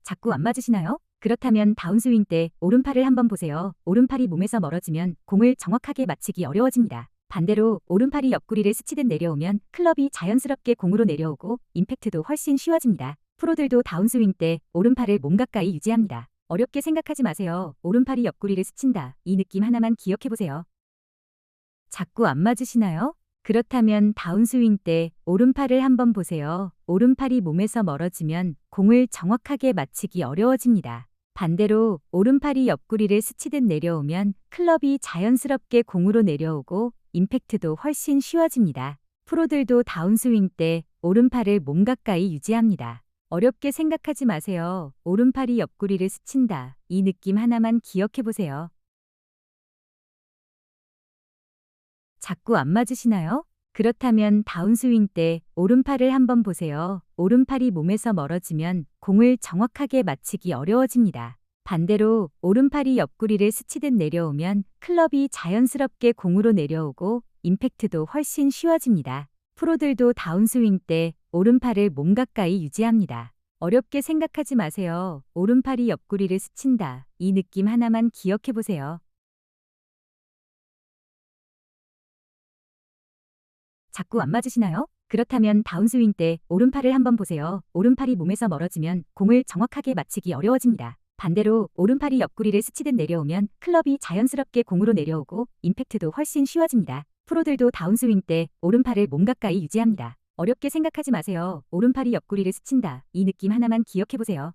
자꾸 안 맞으시나요? 그렇다면 다운스윙 때 오른팔을 한번 보세요. 오른팔이 몸에서 멀어지면 공을 정확하게 맞히기 어려워집니다. 반대로 오른팔이 옆구리를 스치듯 내려오면 클럽이 자연스럽게 공으로 내려오고 임팩트도 훨씬 쉬워집니다. 프로들도 다운스윙 때 오른팔을 몸 가까이 유지합니다. 어렵게 생각하지 마세요. 오른팔이 옆구리를 스친다. 이 느낌 하나만 기억해보세요. 자꾸 안 맞으시나요? 그렇다면 다운스윙 때 오른팔을 한번 보세요. 오른팔이 몸에서 멀어지면 공을 정확하게 맞히기 어려워집니다. 반대로 오른팔이 옆구리를 스치듯 내려오면 클럽이 자연스럽게 공으로 내려오고 임팩트도 훨씬 쉬워집니다. 프로들도 다운스윙 때 오른팔을 몸 가까이 유지합니다. 어렵게 생각하지 마세요. 오른팔이 옆구리를 스친다. 이 느낌 하나만 기억해보세요. 자꾸 안 맞으시나요? 그렇다면 다운스윙 때 오른팔을 한번 보세요. 오른팔이 몸에서 멀어지면 공을 정확하게 맞히기 어려워집니다. 반대로 오른팔이 옆구리를 스치듯 내려오면 클럽이 자연스럽게 공으로 내려오고 임팩트도 훨씬 쉬워집니다. 프로들도 다운스윙 때 오른팔을 몸 가까이 유지합니다. 어렵게 생각하지 마세요. 오른팔이 옆구리를 스친다. 이 느낌 하나만 기억해보세요. 자꾸 안 맞으시나요? 그렇다면 다운스윙 때 오른팔을 한번 보세요. 오른팔이 몸에서 멀어지면 공을 정확하게 맞히기 어려워집니다. 반대로 오른팔이 옆구리를 스치듯 내려오면 클럽이 자연스럽게 공으로 내려오고 임팩트도 훨씬 쉬워집니다. 프로들도 다운스윙 때 오른팔을 몸 가까이 유지합니다. 어렵게 생각하지 마세요. 오른팔이 옆구리를 스친다. 이 느낌 하나만 기억해보세요.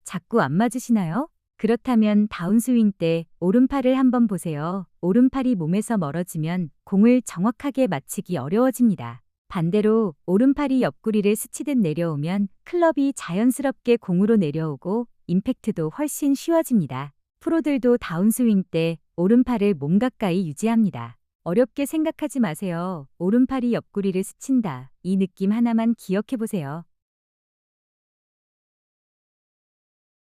자꾸 안 맞으시나요? 그렇다면 다운스윙 때 오른팔을 한번 보세요. 오른팔이 몸에서 멀어지면 공을 정확하게 맞히기 어려워집니다. 반대로 오른팔이 옆구리를 스치듯 내려오면 클럽이 자연스럽게 공으로 내려오고 임팩트도 훨씬 쉬워집니다. 프로들도 다운스윙 때 오른팔을 몸 가까이 유지합니다. 어렵게 생각하지 마세요. 오른팔이 옆구리를 스친다. 이 느낌 하나만 기억해보세요.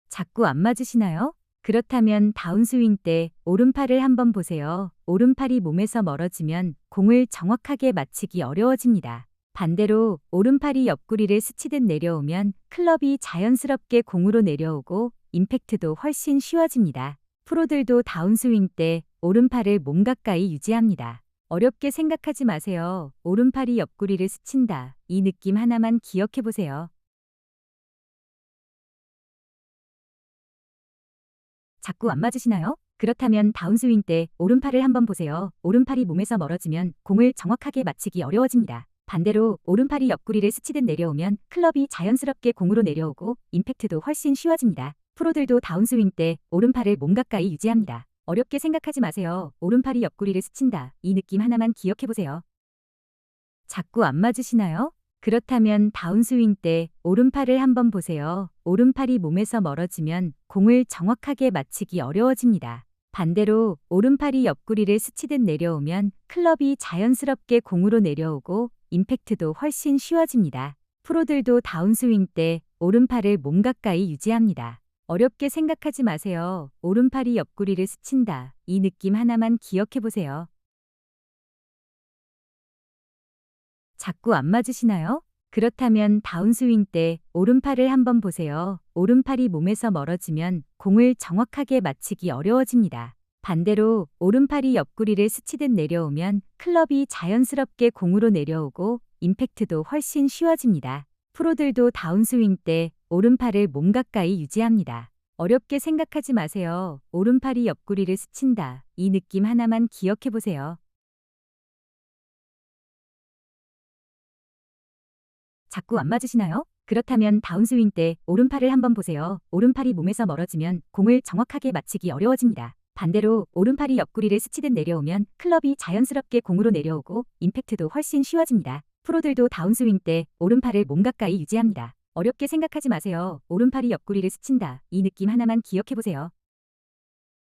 자꾸 안 맞으시나요? 그렇다면 다운스윙 때 오른팔을 한번 보세요. 오른팔이 몸에서 멀어지면 공을 정확하게 맞히기 어려워집니다. 반대로 오른팔이 옆구리를 스치듯 내려오면 클럽이 자연스럽게 공으로 내려오고 임팩트도 훨씬 쉬워집니다. 프로들도 다운스윙 때 오른팔을 몸 가까이 유지합니다. 어렵게 생각하지 마세요. 오른팔이 옆구리를 스친다. 이 느낌 하나만 기억해보세요. 자꾸 안 맞으시나요? 그렇다면 다운스윙 때 오른팔을 한번 보세요. 오른팔이 몸에서 멀어지면 공을 정확하게 맞히기 어려워집니다. 반대로 오른팔이 옆구리를 스치듯 내려오면 클럽이 자연스럽게 공으로 내려오고 임팩트도 훨씬 쉬워집니다. 프로들도 다운스윙 때 오른팔을 몸 가까이 유지합니다. 어렵게 생각하지 마세요. 오른팔이 옆구리를 스친다. 이 느낌 하나만 기억해보세요. 자꾸 안 맞으시나요? 그렇다면 다운스윙 때 오른팔을 한번 보세요. 오른팔이 몸에서 멀어지면 공을 정확하게 맞히기 어려워집니다. 반대로 오른팔이 옆구리를 스치듯 내려오면 클럽이 자연스럽게 공으로 내려오고 임팩트도 훨씬 쉬워집니다. 프로들도 다운스윙 때 오른팔을 몸 가까이 유지합니다. 어렵게 생각하지 마세요. 오른팔이 옆구리를 스친다. 이 느낌 하나만 기억해보세요. 자꾸 안 맞으시나요? 그렇다면 다운스윙 때 오른팔을 한번 보세요. 오른팔이 몸에서 멀어지면 공을 정확하게 맞히기 어려워집니다. 반대로 오른팔이 옆구리를 스치듯 내려오면 클럽이 자연스럽게 공으로 내려오고 임팩트도 훨씬 쉬워집니다. 프로들도 다운스윙 때 오른팔을 몸 가까이 유지합니다. 어렵게 생각하지 마세요. 오른팔이 옆구리를 스친다. 이 느낌 하나만 기억해보세요. 자꾸 안 맞으시나요? 그렇다면 다운스윙 때 오른팔을 한번 보세요. 오른팔이 몸에서 멀어지면 공을 정확하게 맞히기 어려워집니다. 반대로 오른팔이 옆구리를 스치듯 내려오면 클럽이 자연스럽게 공으로 내려오고 임팩트도 훨씬 쉬워집니다. 프로들도 다운스윙 때 오른팔을 몸 가까이 유지합니다. 어렵게 생각하지 마세요. 오른팔이 옆구리를 스친다. 이 느낌 하나만 기억해보세요.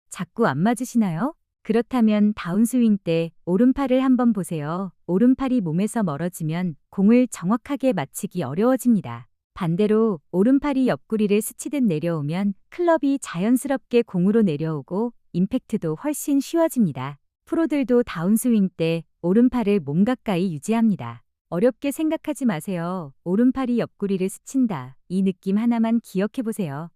자꾸 안 맞으시나요? 그렇다면 다운스윙 때 오른팔을 한번 보세요. 오른팔이 몸에서 멀어지면 공을 정확하게 맞히기 어려워집니다. 반대로 오른팔이 옆구리를 스치듯 내려오면 클럽이 자연스럽게 공으로 내려오고 임팩트도 훨씬 쉬워집니다. 프로들도 다운스윙 때 오른팔을 몸 가까이 유지합니다. 어렵게 생각하지 마세요. 오른팔이 옆구리를 스친다. 이 느낌 하나만 기억해 보세요.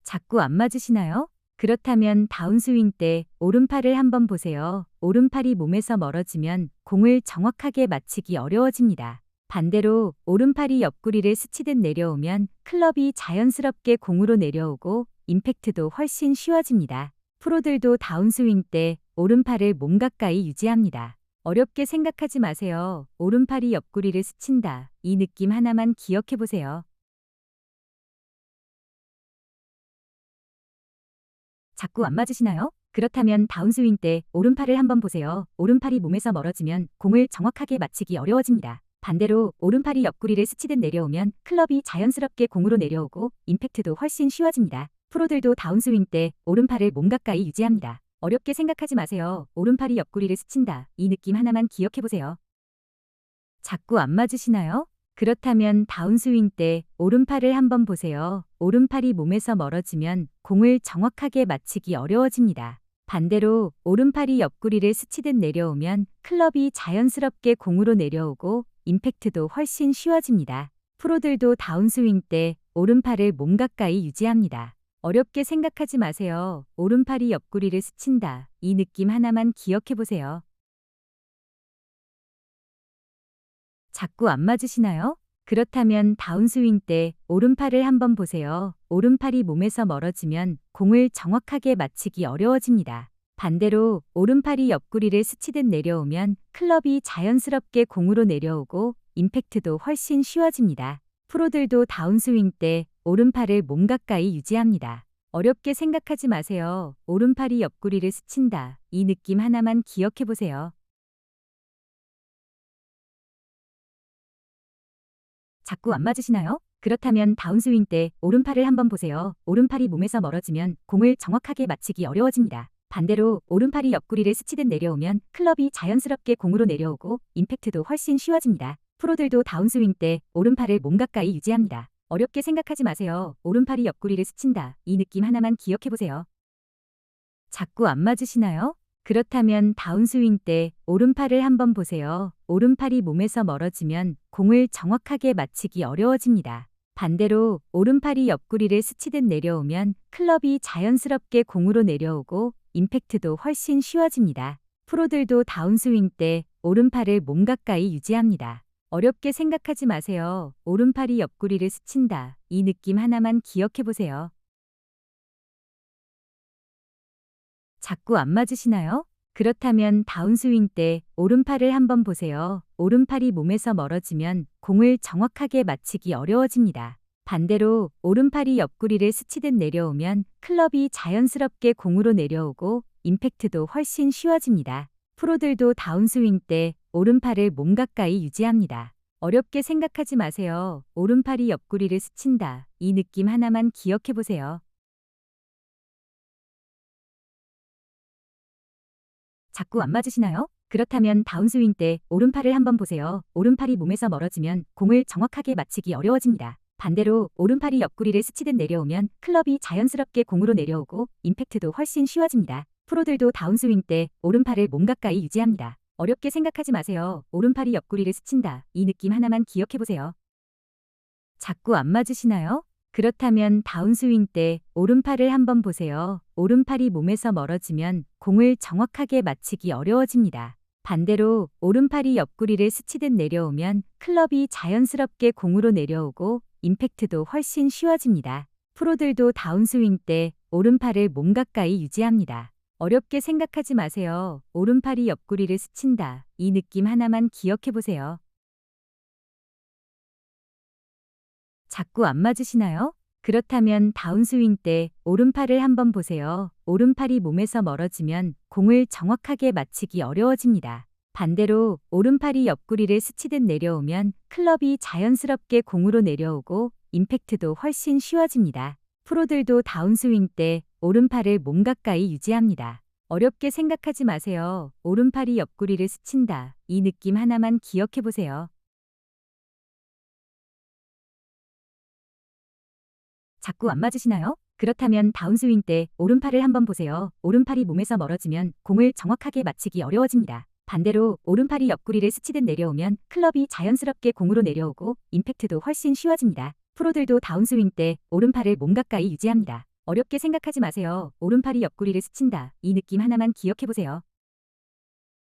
자꾸 안 맞으시나요? 그렇다면 다운스윙 때 오른팔을 한번 보세요. 오른팔이 몸에서 멀어지면 공을 정확하게 맞히기 어려워집니다. 반대로 오른팔이 옆구리를 스치듯 내려오면 클럽이 자연스럽게 공으로 내려오고 임팩트도 훨씬 쉬워집니다. 프로들도 다운스윙 때 오른팔을 몸 가까이 유지합니다. 어렵게 생각하지 마세요. 오른팔이 옆구리를 스친다. 이 느낌 하나만 기억해 보세요. 자꾸 안 맞으시나요? 그렇다면 다운스윙 때 오른팔을 한번 보세요. 오른팔이 몸에서 멀어지면 공을 정확하게 맞히기 어려워집니다. 반대로 오른팔이 옆구리를 스치듯 내려오면 클럽이 자연스럽게 공으로 내려오고 임팩트도 훨씬 쉬워집니다. 프로들도 다운스윙 때 오른팔을 몸 가까이 유지합니다. 어렵게 생각하지 마세요. 오른팔이 옆구리를 스친다. 이 느낌 하나만 기억해 보세요. 자꾸 안 맞으시나요? 그렇다면 다운스윙 때 오른팔을 한번 보세요. 오른팔이 몸에서 멀어지면 공을 정확하게 맞히기 어려워집니다. 반대로 오른팔이 옆구리를 스치듯 내려오면 클럽이 자연스럽게 공으로 내려오고 임팩트도 훨씬 쉬워집니다. 프로들도 다운스윙 때 오른팔을 몸 가까이 유지합니다. 어렵게 생각하지 마세요. 오른팔이 옆구리를 스친다. 이 느낌 하나만 기억해 보세요. 자꾸 안 맞으시나요? 그렇다면 다운스윙 때 오른팔을 한번 보세요. 오른팔이 몸에서 멀어지면 공을 정확하게 맞히기 어려워집니다. 반대로 오른팔이 옆구리를 스치듯 내려오면 클럽이 자연스럽게 공으로 내려오고 임팩트도 훨씬 쉬워집니다. 프로들도 다운스윙 때 오른팔을 몸 가까이 유지합니다. 어렵게 생각하지 마세요. 오른팔이 옆구리를 스친다. 이 느낌 하나만 기억해 보세요. 자꾸 안 맞으시나요? 그렇다면 다운스윙 때 오른팔을 한번 보세요. 오른팔이 몸에서 멀어지면 공을 정확하게 맞히기 어려워집니다. 반대로 오른팔이 옆구리를 스치듯 내려오면 클럽이 자연스럽게 공으로 내려오고 임팩트도 훨씬 쉬워집니다. 프로들도 다운스윙 때 오른팔을 몸 가까이 유지합니다. 어렵게 생각하지 마세요. 오른팔이 옆구리를 스친다. 이 느낌 하나만 기억해 보세요. 자꾸 안 맞으시나요? 그렇다면 다운스윙 때 오른팔을 한번 보세요. 오른팔이 몸에서 멀어지면 공을 정확하게 맞히기 어려워집니다. 반대로 오른팔이 옆구리를 스치듯 내려오면 클럽이 자연스럽게 공으로 내려오고 임팩트도 훨씬 쉬워집니다. 프로들도 다운스윙 때 오른팔을 몸 가까이 유지합니다. 어렵게 생각하지 마세요. 오른팔이 옆구리를 스친다. 이 느낌 하나만 기억해 보세요. 자꾸 안 맞으시나요? 그렇다면 다운스윙 때 오른팔을 한번 보세요. 오른팔이 몸에서 멀어지면 공을 정확하게 맞히기 어려워집니다. 반대로 오른팔이 옆구리를 스치듯 내려오면 클럽이 자연스럽게 공으로 내려오고 임팩트도 훨씬 쉬워집니다. 프로들도 다운스윙 때 오른팔을 몸 가까이 유지합니다. 어렵게 생각하지 마세요. 오른팔이 옆구리를 스친다. 이 느낌 하나만 기억해 보세요. 자꾸 안 맞으시나요? 그렇다면 다운스윙 때 오른팔을 한번 보세요. 오른팔이 몸에서 멀어지면 공을 정확하게 맞히기 어려워집니다. 반대로 오른팔이 옆구리를 스치듯 내려오면 클럽이 자연스럽게 공으로 내려오고 임팩트도 훨씬 쉬워집니다. 프로들도 다운스윙 때 오른팔을 몸 가까이 유지합니다. 어렵게 생각하지 마세요. 오른팔이 옆구리를 스친다. 이 느낌 하나만 기억해 보세요. 자꾸 안 맞으시나요? 그렇다면 다운스윙 때 오른팔을 한번 보세요. 오른팔이 몸에서 멀어지면 공을 정확하게 맞히기 어려워집니다. 반대로 오른팔이 옆구리를 스치듯 내려오면 클럽이 자연스럽게 공으로 내려오고 임팩트도 훨씬 쉬워집니다. 프로들도 다운스윙 때 오른팔을 몸 가까이 유지합니다. 어렵게 생각하지 마세요. 오른팔이 옆구리를 스친다. 이 느낌 하나만 기억해 보세요. 자꾸 안 맞으시나요? 그렇다면 다운스윙 때 오른팔을 한번 보세요. 오른팔이 몸에서 멀어지면 공을 정확하게 맞히기 어려워집니다. 반대로 오른팔이 옆구리를 스치듯 내려오면 클럽이 자연스럽게 공으로 내려오고 임팩트도 훨씬 쉬워집니다. 프로들도 다운스윙 때 오른팔을 몸 가까이 유지합니다. 어렵게 생각하지 마세요. 오른팔이 옆구리를 스친다. 이 느낌 하나만 기억해 보세요. 자꾸 안 맞으시나요? 그렇다면 다운스윙 때 오른팔을 한번 보세요. 오른팔이 몸에서 멀어지면 공을 정확하게 맞히기 어려워집니다. 반대로 오른팔이 옆구리를 스치듯 내려오면 클럽이 자연스럽게 공으로 내려오고 임팩트도 훨씬 쉬워집니다. 프로들도 다운스윙 때 오른팔을 몸 가까이 유지합니다. 어렵게 생각하지 마세요. 오른팔이 옆구리를 스친다. 이 느낌 하나만 기억해보세요.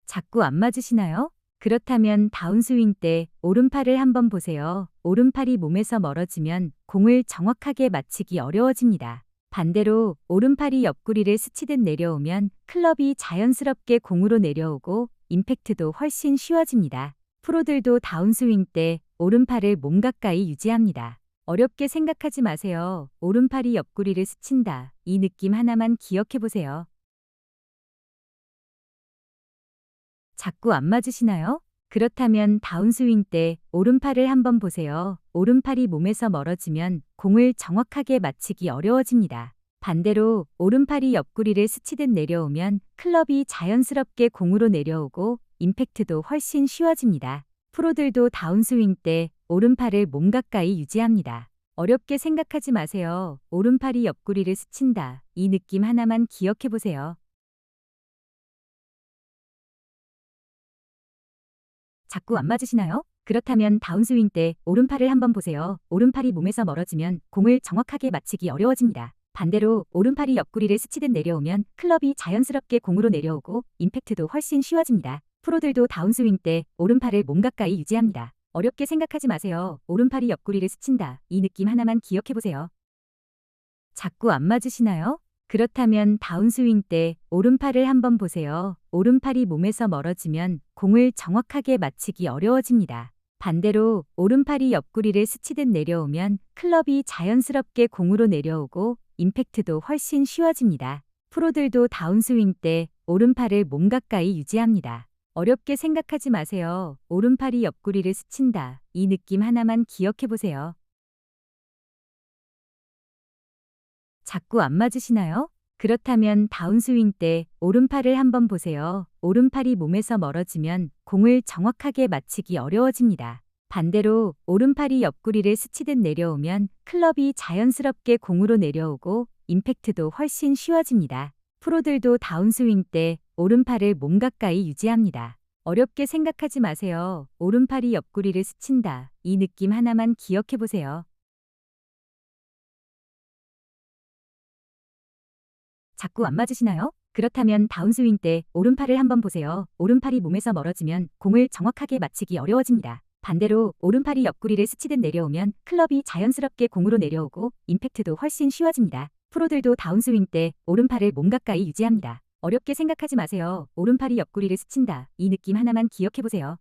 자꾸 안 맞으시나요? 그렇다면 다운스윙 때 오른팔을 한번 보세요. 오른팔이 몸에서 멀어지면 공을 정확하게 맞히기 어려워집니다. 반대로 오른팔이 옆구리를 스치듯 내려오면 클럽이 자연스럽게 공으로 내려오고 임팩트도 훨씬 쉬워집니다. 프로들도 다운스윙 때 오른팔을 몸 가까이 유지합니다. 어렵게 생각하지 마세요. 오른팔이 옆구리를 스친다. 이 느낌 하나만 기억해보세요. 자꾸 안 맞으시나요? 그렇다면 다운스윙 때 오른팔을 한번 보세요. 오른팔이 몸에서 멀어지면 공을 정확하게 맞히기 어려워집니다. 반대로 오른팔이 옆구리를 스치듯 내려오면 클럽이 자연스럽게 공으로 내려오고 임팩트도 훨씬 쉬워집니다. 프로들도 다운스윙 때 오른팔을 몸 가까이 유지합니다. 어렵게 생각하지 마세요. 오른팔이 옆구리를 스친다. 이 느낌 하나만 기억해보세요. 자꾸 안 맞으시나요? 그렇다면 다운스윙 때 오른팔을 한번 보세요. 오른팔이 몸에서 멀어지면 공을 정확하게 맞히기 어려워집니다. 반대로 오른팔이 옆구리를 스치듯 내려오면 클럽이 자연스럽게 공으로 내려오고 임팩트도 훨씬 쉬워집니다. 프로들도 다운스윙 때 오른팔을 몸 가까이 유지합니다. 어렵게 생각하지 마세요. 오른팔이 옆구리를 스친다. 이 느낌 하나만 기억해보세요. 자꾸 안 맞으시나요? 그렇다면 다운스윙 때 오른팔을 한번 보세요. 오른팔이 몸에서 멀어지면 공을 정확하게 맞히기 어려워집니다. 반대로 오른팔이 옆구리를 스치듯 내려오면 클럽이 자연스럽게 공으로 내려오고 임팩트도 훨씬 쉬워집니다. 프로들도 다운스윙 때 오른팔을 몸 가까이 유지합니다. 어렵게 생각하지 마세요. 오른팔이 옆구리를 스친다. 이 느낌 하나만 기억해보세요. 자꾸 안 맞으시나요? 그렇다면 다운스윙 때 오른팔을 한번 보세요. 오른팔이 몸에서 멀어지면 공을 정확하게 맞히기 어려워집니다. 반대로 오른팔이 옆구리를 스치듯 내려오면 클럽이 자연스럽게 공으로 내려오고 임팩트도 훨씬 쉬워집니다. 프로들도 다운스윙 때 오른팔을 몸 가까이 유지합니다. 어렵게 생각하지 마세요. 오른팔이 옆구리를 스친다. 이 느낌 하나만 기억해보세요. 자꾸 안 맞으시나요? 그렇다면 다운스윙 때 오른팔을 한번 보세요. 오른팔이 몸에서 멀어지면 공을 정확하게 맞히기 어려워집니다. 반대로 오른팔이 옆구리를 스치듯 내려오면 클럽이 자연스럽게 공으로 내려오고 임팩트도 훨씬 쉬워집니다. 프로들도 다운스윙 때 오른팔을 몸 가까이 유지합니다. 어렵게 생각하지 마세요. 오른팔이 옆구리를 스친다. 이 느낌 하나만 기억해보세요.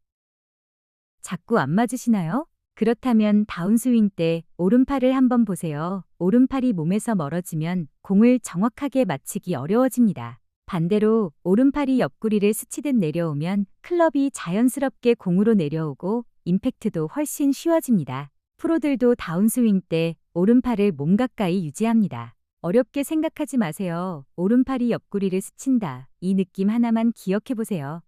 자꾸 안 맞으시나요? 그렇다면 다운스윙 때 오른팔을 한번 보세요. 오른팔이 몸에서 멀어지면 공을 정확하게 맞히기 어려워집니다. 반대로 오른팔이 옆구리를 스치듯 내려오면 클럽이 자연스럽게 공으로 내려오고 임팩트도 훨씬 쉬워집니다. 프로들도 다운스윙 때 오른팔을 몸 가까이 유지합니다. 어렵게 생각하지 마세요. 오른팔이 옆구리를 스친다. 이 느낌 하나만 기억해보세요.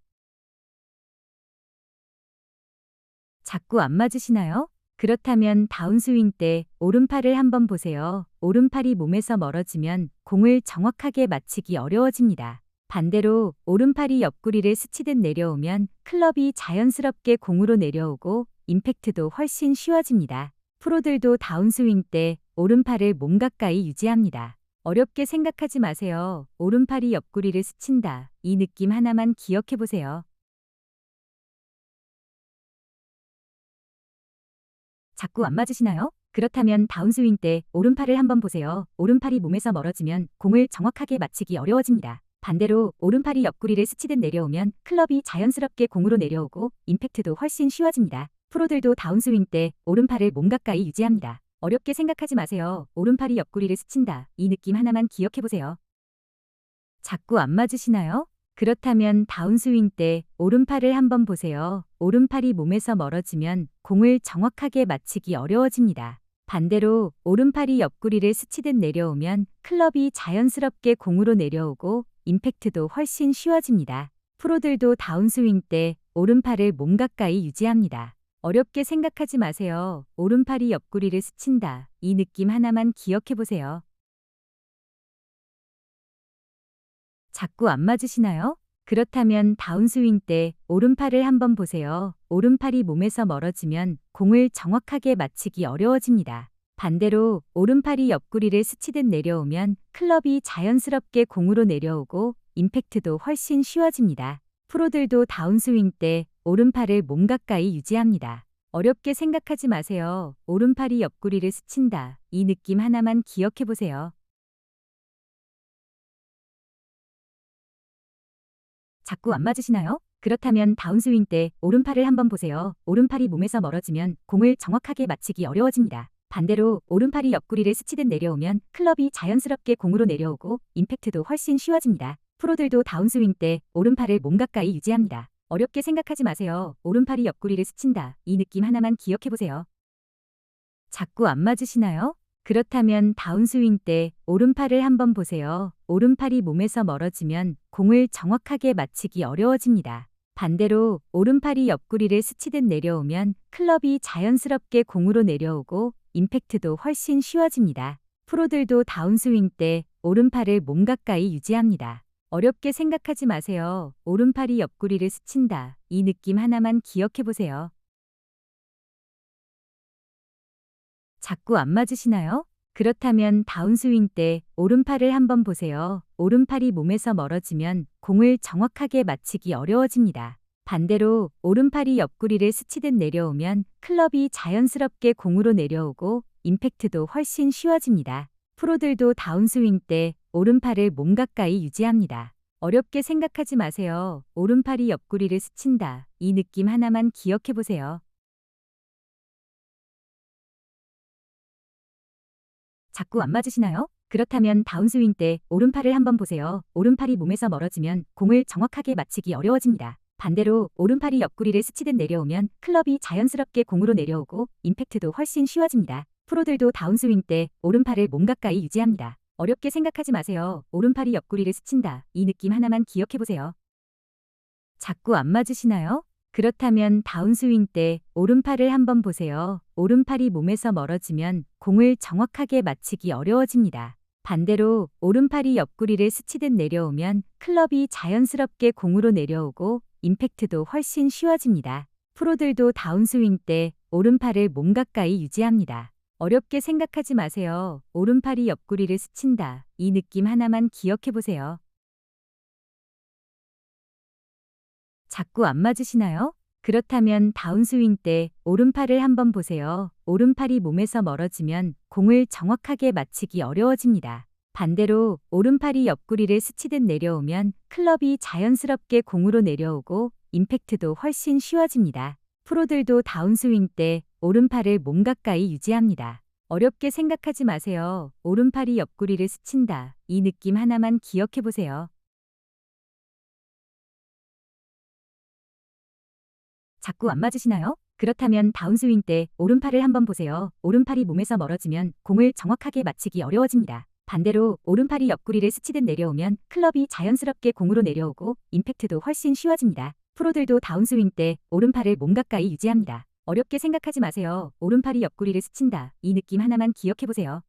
자꾸 안 맞으시나요? 그렇다면 다운스윙 때 오른팔을 한번 보세요. 오른팔이 몸에서 멀어지면 공을 정확하게 맞히기 어려워집니다. 반대로 오른팔이 옆구리를 스치듯 내려오면 클럽이 자연스럽게 공으로 내려오고 임팩트도 훨씬 쉬워집니다. 프로들도 다운스윙 때 오른팔을 몸 가까이 유지합니다. 어렵게 생각하지 마세요. 오른팔이 옆구리를 스친다. 이 느낌 하나만 기억해보세요. 자꾸 안 맞으시나요? 그렇다면 다운스윙 때 오른팔을 한번 보세요. 오른팔이 몸에서 멀어지면 공을 정확하게 맞히기 어려워집니다. 반대로 오른팔이 옆구리를 스치듯 내려오면 클럽이 자연스럽게 공으로 내려오고 임팩트도 훨씬 쉬워집니다. 프로들도 다운스윙 때 오른팔을 몸 가까이 유지합니다. 어렵게 생각하지 마세요. 오른팔이 옆구리를 스친다. 이 느낌 하나만 기억해보세요. 자꾸 안 맞으시나요? 그렇다면 다운스윙 때 오른팔을 한번 보세요. 오른팔이 몸에서 멀어지면 공을 정확하게 맞히기 어려워집니다. 반대로 오른팔이 옆구리를 스치듯 내려오면 클럽이 자연스럽게 공으로 내려오고 임팩트도 훨씬 쉬워집니다. 프로들도 다운스윙 때 오른팔을 몸 가까이 유지합니다. 어렵게 생각하지 마세요. 오른팔이 옆구리를 스친다. 이 느낌 하나만 기억해보세요. 자꾸 안 맞으시나요? 그렇다면 다운스윙 때 오른팔을 한번 보세요. 오른팔이 몸에서 멀어지면 공을 정확하게 맞히기 어려워집니다. 반대로 오른팔이 옆구리를 스치듯 내려오면 클럽이 자연스럽게 공으로 내려오고 임팩트도 훨씬 쉬워집니다. 프로들도 다운스윙 때 오른팔을 몸 가까이 유지합니다. 어렵게 생각하지 마세요. 오른팔이 옆구리를 스친다. 이 느낌 하나만 기억해 보세요. 자꾸 안 맞으시나요? 그렇다면 다운스윙 때 오른팔을 한번 보세요. 오른팔이 몸에서 멀어지면 공을 정확하게 맞히기 어려워집니다. 반대로 오른팔이 옆구리를 스치듯 내려오면 클럽이 자연스럽게 공으로 내려오고 임팩트도 훨씬 쉬워집니다. 프로들도 다운스윙 때 오른팔을 몸 가까이 유지합니다. 어렵게 생각하지 마세요. 오른팔이 옆구리를 스친다. 이 느낌 하나만 기억해 보세요. 자꾸 안 맞으시나요? 그렇다면 다운스윙 때 오른팔을 한번 보세요. 오른팔이 몸에서 멀어지면 공을 정확하게 맞히기 어려워집니다. 반대로 오른팔이 옆구리를 스치듯 내려오면 클럽이 자연스럽게 공으로 내려오고 임팩트도 훨씬 쉬워집니다. 프로들도 다운스윙 때 오른팔을 몸 가까이 유지합니다. 어렵게 생각하지 마세요. 오른팔이 옆구리를 스친다. 이 느낌 하나만 기억해 보세요. 자꾸 안 맞으시나요? 그렇다면 다운스윙 때 오른팔을 한번 보세요. 오른팔이 몸에서 멀어지면 공을 정확하게 맞히기 어려워집니다. 반대로 오른팔이 옆구리를 스치듯 내려오면 클럽이 자연스럽게 공으로 내려오고 임팩트도 훨씬 쉬워집니다. 프로들도 다운스윙 때 오른팔을 몸 가까이 유지합니다. 어렵게 생각하지 마세요. 오른팔이 옆구리를 스친다. 이 느낌 하나만 기억해 보세요. 자꾸 안 맞으시나요? 그렇다면 다운스윙 때 오른팔을 한번 보세요. 오른팔이 몸에서 멀어지면 공을 정확하게 맞히기 어려워집니다. 반대로 오른팔이 옆구리를 스치듯 내려오면 클럽이 자연스럽게 공으로 내려오고 임팩트도 훨씬 쉬워집니다. 프로들도 다운스윙 때 오른팔을 몸 가까이 유지합니다. 어렵게 생각하지 마세요. 오른팔이 옆구리를 스친다. 이 느낌 하나만 기억해 보세요. 자꾸 안 맞으시나요? 그렇다면 다운스윙 때 오른팔을 한번 보세요. 오른팔이 몸에서 멀어지면 공을 정확하게 맞히기 어려워집니다. 반대로 오른팔이 옆구리를 스치듯 내려오면 클럽이 자연스럽게 공으로 내려오고 임팩트도 훨씬 쉬워집니다. 프로들도 다운스윙 때 오른팔을 몸 가까이 유지합니다. 어렵게 생각하지 마세요. 오른팔이 옆구리를 스친다. 이 느낌 하나만 기억해 보세요. 자꾸 안 맞으시나요? 그렇다면 다운스윙 때 오른팔을 한번 보세요. 오른팔이 몸에서 멀어지면 공을 정확하게 맞히기 어려워집니다. 반대로 오른팔이 옆구리를 스치듯 내려오면 클럽이 자연스럽게 공으로 내려오고 임팩트도 훨씬 쉬워집니다. 프로들도 다운스윙 때 오른팔을 몸 가까이 유지합니다. 어렵게 생각하지 마세요. 오른팔이 옆구리를 스친다. 이 느낌 하나만 기억해 보세요. 자꾸 안 맞으시나요? 그렇다면 다운스윙 때 오른팔을 한번 보세요. 오른팔이 몸에서 멀어지면 공을 정확하게 맞히기 어려워집니다. 반대로 오른팔이 옆구리를 스치듯 내려오면 클럽이 자연스럽게 공으로 내려오고 임팩트도 훨씬 쉬워집니다. 프로들도 다운스윙 때 오른팔을 몸 가까이 유지합니다. 어렵게 생각하지 마세요. 오른팔이 옆구리를 스친다. 이 느낌 하나만 기억해 보세요.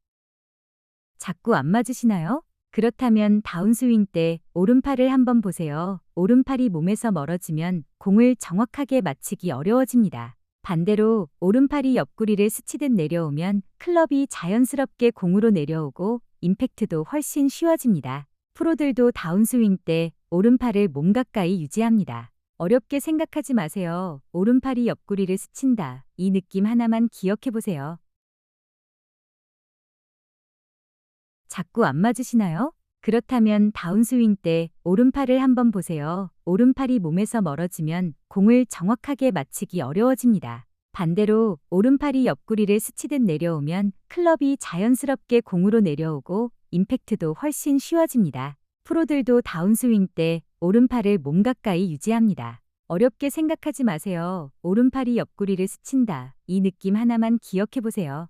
자꾸 안 맞으시나요? 그렇다면 다운스윙 때 오른팔을 한번 보세요. 오른팔이 몸에서 멀어지면 공을 정확하게 맞히기 어려워집니다. 반대로 오른팔이 옆구리를 스치듯 내려오면 클럽이 자연스럽게 공으로 내려오고 임팩트도 훨씬 쉬워집니다. 프로들도 다운스윙 때 오른팔을 몸 가까이 유지합니다. 어렵게 생각하지 마세요. 오른팔이 옆구리를 스친다. 이 느낌 하나만 기억해 보세요. 자꾸 안 맞으시나요? 그렇다면 다운스윙 때 오른팔을 한번 보세요. 오른팔이 몸에서 멀어지면 공을 정확하게 맞히기 어려워집니다. 반대로 오른팔이 옆구리를 스치듯 내려오면 클럽이 자연스럽게 공으로 내려오고 임팩트도 훨씬 쉬워집니다. 프로들도 다운스윙 때 오른팔을 몸 가까이 유지합니다. 어렵게 생각하지 마세요. 오른팔이 옆구리를 스친다. 이 느낌 하나만 기억해 보세요.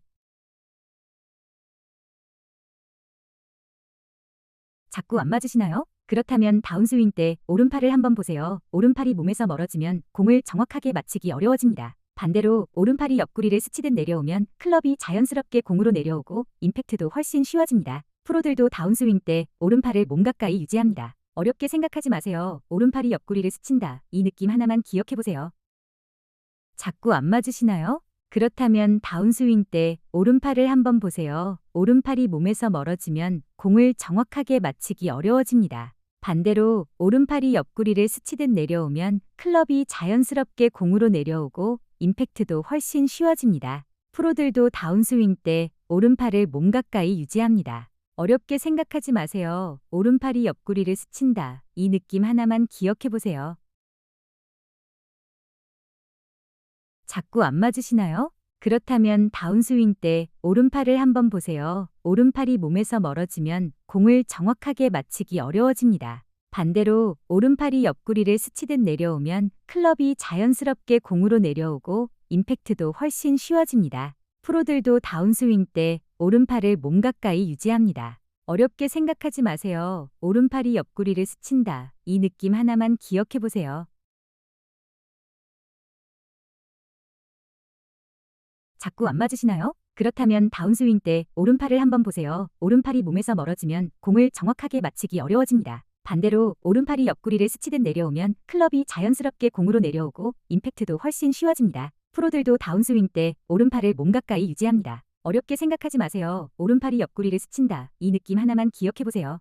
자꾸 안 맞으시나요? 그렇다면 다운스윙 때 오른팔을 한번 보세요. 오른팔이 몸에서 멀어지면 공을 정확하게 맞히기 어려워집니다. 반대로 오른팔이 옆구리를 스치듯 내려오면 클럽이 자연스럽게 공으로 내려오고 임팩트도 훨씬 쉬워집니다. 프로들도 다운스윙 때 오른팔을 몸 가까이 유지합니다. 어렵게 생각하지 마세요. 오른팔이 옆구리를 스친다. 이 느낌 하나만 기억해보세요. 자꾸 안 맞으시나요? 그렇다면 다운스윙 때 오른팔을 한번 보세요. 오른팔이 몸에서 멀어지면 공을 정확하게 맞히기 어려워집니다. 반대로 오른팔이 옆구리를 스치듯 내려오면 클럽이 자연스럽게 공으로 내려오고 임팩트도 훨씬 쉬워집니다. 프로들도 다운스윙 때 오른팔을 몸 가까이 유지합니다. 어렵게 생각하지 마세요. 오른팔이 옆구리를 스친다. 이 느낌 하나만 기억해보세요. 자꾸 안 맞으시나요? 그렇다면 다운스윙 때 오른팔을 한번 보세요. 오른팔이 몸에서 멀어지면 공을 정확하게 맞히기 어려워집니다. 반대로 오른팔이 옆구리를 스치듯 내려오면 클럽이 자연스럽게 공으로 내려오고 임팩트도 훨씬 쉬워집니다. 프로들도 다운스윙 때 오른팔을 몸 가까이 유지합니다. 어렵게 생각하지 마세요. 오른팔이 옆구리를 스친다. 이 느낌 하나만 기억해보세요. 자꾸 안 맞으시나요? 그렇다면 다운스윙 때 오른팔을 한번 보세요. 오른팔이 몸에서 멀어지면 공을 정확하게 맞히기 어려워집니다. 반대로 오른팔이 옆구리를 스치듯 내려오면 클럽이 자연스럽게 공으로 내려오고 임팩트도 훨씬 쉬워집니다. 프로들도 다운스윙 때 오른팔을 몸 가까이 유지합니다. 어렵게 생각하지 마세요. 오른팔이 옆구리를 스친다. 이 느낌 하나만 기억해보세요.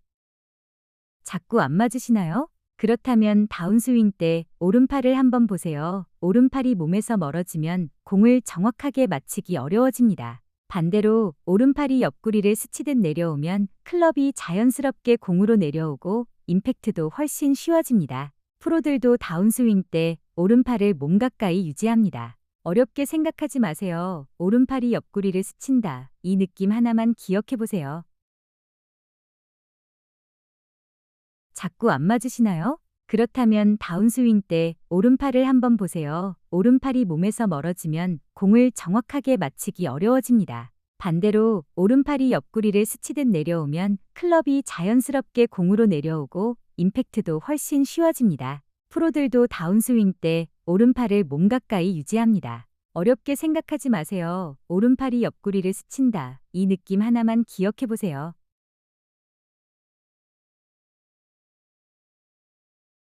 자꾸 안 맞으시나요? 그렇다면 다운스윙 때 오른팔을 한번 보세요. 오른팔이 몸에서 멀어지면 공을 정확하게 맞히기 어려워집니다. 반대로 오른팔이 옆구리를 스치듯 내려오면 클럽이 자연스럽게 공으로 내려오고 임팩트도 훨씬 쉬워집니다. 프로들도 다운스윙 때 오른팔을 몸 가까이 유지합니다. 어렵게 생각하지 마세요. 오른팔이 옆구리를 스친다. 이 느낌 하나만 기억해보세요. 자꾸 안 맞으시나요? 그렇다면 다운스윙 때 오른팔을 한번 보세요. 오른팔이 몸에서 멀어지면 공을 정확하게 맞히기 어려워집니다. 반대로 오른팔이 옆구리를 스치듯 내려오면 클럽이 자연스럽게 공으로 내려오고 임팩트도 훨씬 쉬워집니다. 프로들도 다운스윙 때 오른팔을 몸 가까이 유지합니다. 어렵게 생각하지 마세요. 오른팔이 옆구리를 스친다. 이 느낌 하나만 기억해보세요.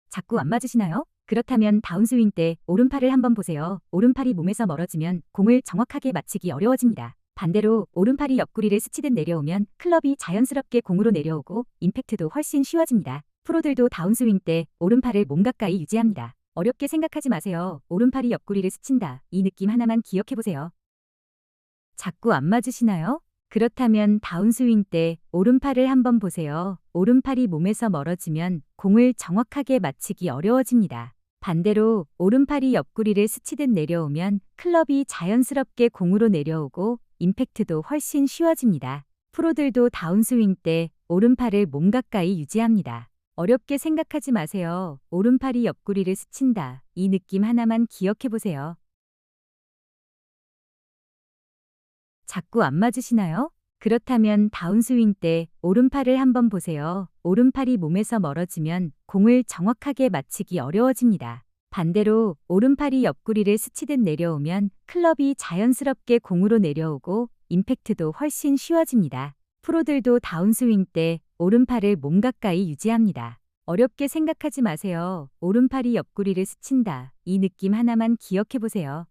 자꾸 안 맞으시나요? 그렇다면 다운스윙 때 오른팔을 한번 보세요. 오른팔이 몸에서 멀어지면 공을 정확하게 맞히기 어려워집니다. 반대로 오른팔이 옆구리를 스치듯 내려오면 클럽이 자연스럽게 공으로 내려오고 임팩트도 훨씬 쉬워집니다. 프로들도 다운스윙 때 오른팔을 몸 가까이 유지합니다. 어렵게 생각하지 마세요. 오른팔이 옆구리를 스친다. 이 느낌 하나만 기억해보세요. 자꾸 안 맞으시나요? 그렇다면 다운스윙 때 오른팔을 한번 보세요. 오른팔이 몸에서 멀어지면 공을 정확하게 맞히기 어려워집니다. 반대로 오른팔이 옆구리를 스치듯 내려오면 클럽이 자연스럽게 공으로 내려오고 임팩트도 훨씬 쉬워집니다. 프로들도 다운스윙 때 오른팔을 몸 가까이 유지합니다. 어렵게 생각하지 마세요. 오른팔이 옆구리를 스친다. 이 느낌 하나만 기억해보세요. 자꾸 안 맞으시나요? 그렇다면 다운스윙 때 오른팔을 한번 보세요. 오른팔이 몸에서 멀어지면 공을 정확하게 맞히기 어려워집니다. 반대로 오른팔이 옆구리를 스치듯 내려오면 클럽이 자연스럽게 공으로 내려오고 임팩트도 훨씬 쉬워집니다. 프로들도 다운스윙 때 오른팔을 몸 가까이 유지합니다. 어렵게 생각하지 마세요. 오른팔이 옆구리를 스친다. 이 느낌 하나만 기억해보세요.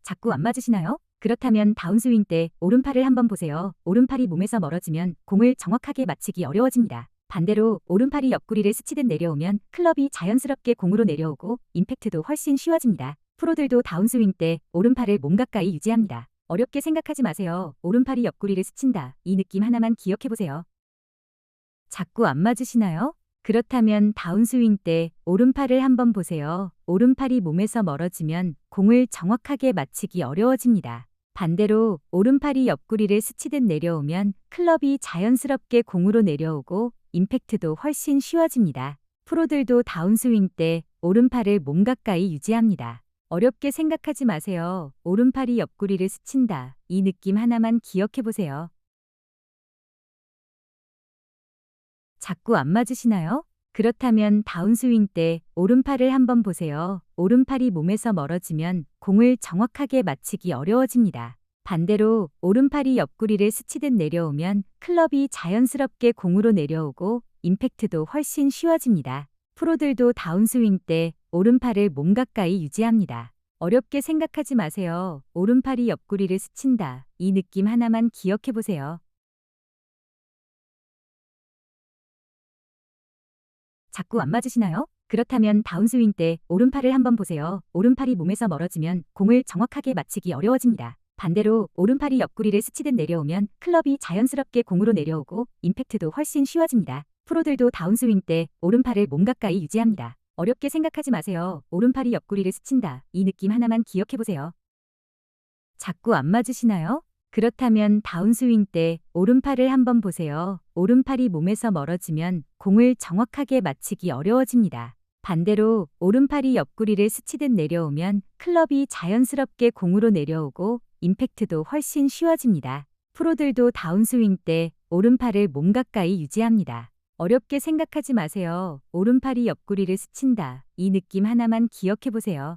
자꾸 안 맞으시나요? 그렇다면 다운스윙 때 오른팔을 한번 보세요. 오른팔이 몸에서 멀어지면 공을 정확하게 맞히기 어려워집니다. 반대로 오른팔이 옆구리를 스치듯 내려오면 클럽이 자연스럽게 공으로 내려오고 임팩트도 훨씬 쉬워집니다. 프로들도 다운스윙 때 오른팔을 몸 가까이 유지합니다. 어렵게 생각하지 마세요. 오른팔이 옆구리를 스친다. 이 느낌 하나만 기억해보세요. 자꾸 안 맞으시나요? 그렇다면 다운스윙 때 오른팔을 한번 보세요. 오른팔이 몸에서 멀어지면 공을 정확하게 맞히기 어려워집니다. 반대로 오른팔이 옆구리를 스치듯 내려오면 클럽이 자연스럽게 공으로 내려오고 임팩트도 훨씬 쉬워집니다. 프로들도 다운스윙 때 오른팔을 몸 가까이 유지합니다. 어렵게 생각하지 마세요. 오른팔이 옆구리를 스친다. 이 느낌 하나만 기억해보세요. 자꾸 안 맞으시나요? 그렇다면 다운스윙 때 오른팔을 한번 보세요. 오른팔이 몸에서 멀어지면 공을 정확하게 맞히기 어려워집니다. 반대로 오른팔이 옆구리를 스치듯 내려오면 클럽이 자연스럽게 공으로 내려오고 임팩트도 훨씬 쉬워집니다. 프로들도 다운스윙 때 오른팔을 몸 가까이 유지합니다. 어렵게 생각하지 마세요. 오른팔이 옆구리를 스친다. 이 느낌 하나만 기억해 보세요. 자꾸 안 맞으시나요? 그렇다면 다운스윙 때 오른팔을 한번 보세요. 오른팔이 몸에서 멀어지면 공을 정확하게 맞히기 어려워집니다. 반대로 오른팔이 옆구리를 스치듯 내려오면 클럽이 자연스럽게 공으로 내려오고 임팩트도 훨씬 쉬워집니다. 프로들도 다운스윙 때 오른팔을 몸 가까이 유지합니다. 어렵게 생각하지 마세요. 오른팔이 옆구리를 스친다. 이 느낌 하나만 기억해 보세요. 자꾸 안 맞으시나요? 그렇다면 다운스윙 때 오른팔을 한번 보세요. 오른팔이 몸에서 멀어지면 공을 정확하게 맞히기 어려워집니다. 반대로 오른팔이 옆구리를 스치듯 내려오면 클럽이 자연스럽게 공으로 내려오고 임팩트도 훨씬 쉬워집니다. 프로들도 다운스윙 때 오른팔을 몸 가까이 유지합니다. 어렵게 생각하지 마세요. 오른팔이 옆구리를 스친다. 이 느낌 하나만 기억해 보세요.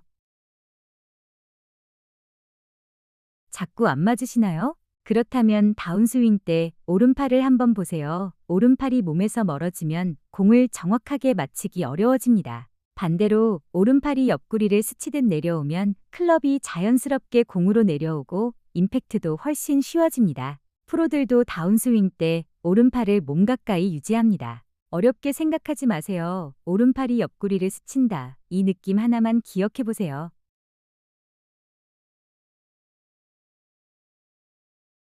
자꾸 안 맞으시나요? 그렇다면 다운스윙 때 오른팔을 한번 보세요. 오른팔이 몸에서 멀어지면 공을 정확하게 맞히기 어려워집니다. 반대로 오른팔이 옆구리를 스치듯 내려오면 클럽이 자연스럽게 공으로 내려오고 임팩트도 훨씬 쉬워집니다. 프로들도 다운스윙 때 오른팔을 몸 가까이 유지합니다. 어렵게 생각하지 마세요. 오른팔이 옆구리를 스친다. 이 느낌 하나만 기억해 보세요.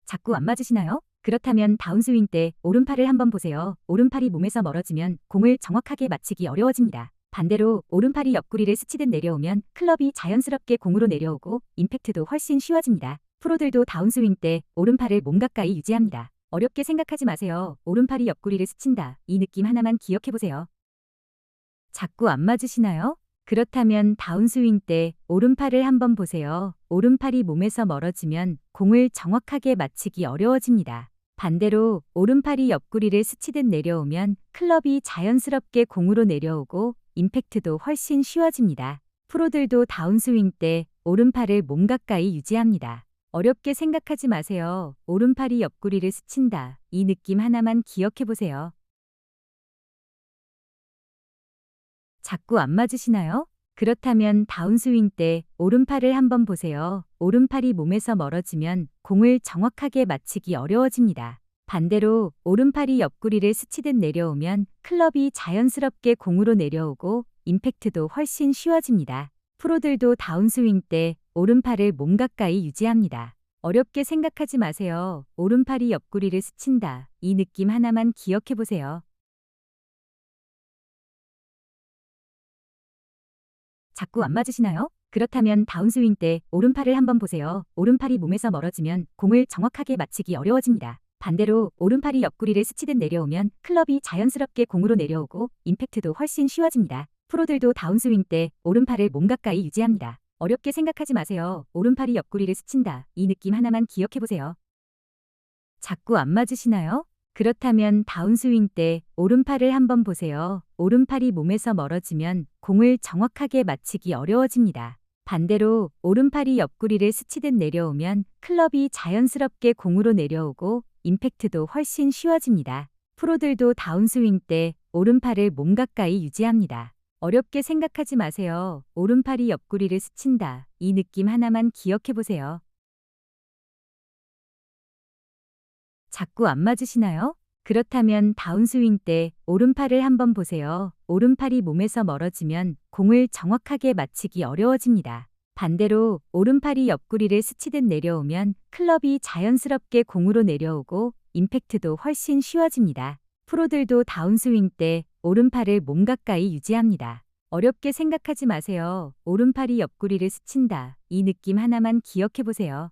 자꾸 안 맞으시나요? 그렇다면 다운스윙 때 오른팔을 한번 보세요. 오른팔이 몸에서 멀어지면 공을 정확하게 맞히기 어려워집니다. 반대로 오른팔이 옆구리를 스치듯 내려오면 클럽이 자연스럽게 공으로 내려오고 임팩트도 훨씬 쉬워집니다. 프로들도 다운스윙 때 오른팔을 몸 가까이 유지합니다. 어렵게 생각하지 마세요. 오른팔이 옆구리를 스친다. 이 느낌 하나만 기억해 보세요. 자꾸 안 맞으시나요? 그렇다면 다운스윙 때 오른팔을 한번 보세요. 오른팔이 몸에서 멀어지면 공을 정확하게 맞히기 어려워집니다. 반대로 오른팔이 옆구리를 스치듯 내려오면 클럽이 자연스럽게 공으로 내려오고 임팩트도 훨씬 쉬워집니다. 프로들도 다운스윙 때 오른팔을 몸 가까이 유지합니다. 어렵게 생각하지 마세요. 오른팔이 옆구리를 스친다. 이 느낌 하나만 기억해 보세요. 자꾸 안 맞으시나요? 그렇다면 다운스윙 때 오른팔을 한번 보세요. 오른팔이 몸에서 멀어지면 공을 정확하게 맞히기 어려워집니다. 반대로 오른팔이 옆구리를 스치듯 내려오면 클럽이 자연스럽게 공으로 내려오고 임팩트도 훨씬 쉬워집니다. 프로들도 다운스윙 때 오른팔을 몸 가까이 유지합니다. 어렵게 생각하지 마세요. 오른팔이 옆구리를 스친다. 이 느낌 하나만 기억해 보세요. 자꾸 안 맞으시나요? 그렇다면 다운스윙 때 오른팔을 한번 보세요. 오른팔이 몸에서 멀어지면 공을 정확하게 맞히기 어려워집니다. 반대로 오른팔이 옆구리를 스치듯 내려오면 클럽이 자연스럽게 공으로 내려오고 임팩트도 훨씬 쉬워집니다. 프로들도 다운스윙 때 오른팔을 몸 가까이 유지합니다. 어렵게 생각하지 마세요. 오른팔이 옆구리를 스친다. 이 느낌 하나만 기억해 보세요. 자꾸 안 맞으시나요? 그렇다면 다운스윙 때 오른팔을 한번 보세요. 오른팔이 몸에서 멀어지면 공을 정확하게 맞히기 어려워집니다. 반대로 오른팔이 옆구리를 스치듯 내려오면 클럽이 자연스럽게 공으로 내려오고 임팩트도 훨씬 쉬워집니다. 프로들도 다운스윙 때 오른팔을 몸 가까이 유지합니다. 어렵게 생각하지 마세요. 오른팔이 옆구리를 스친다. 이 느낌 하나만 기억해 보세요. 자꾸 안 맞으시나요? 그렇다면 다운스윙 때 오른팔을 한번 보세요. 오른팔이 몸에서 멀어지면 공을 정확하게 맞히기 어려워집니다. 반대로 오른팔이 옆구리를 스치듯 내려오면 클럽이 자연스럽게 공으로 내려오고 임팩트도 훨씬 쉬워집니다. 프로들도 다운스윙 때 오른팔을 몸 가까이 유지합니다. 어렵게 생각하지 마세요. 오른팔이 옆구리를 스친다. 이 느낌 하나만 기억해 보세요.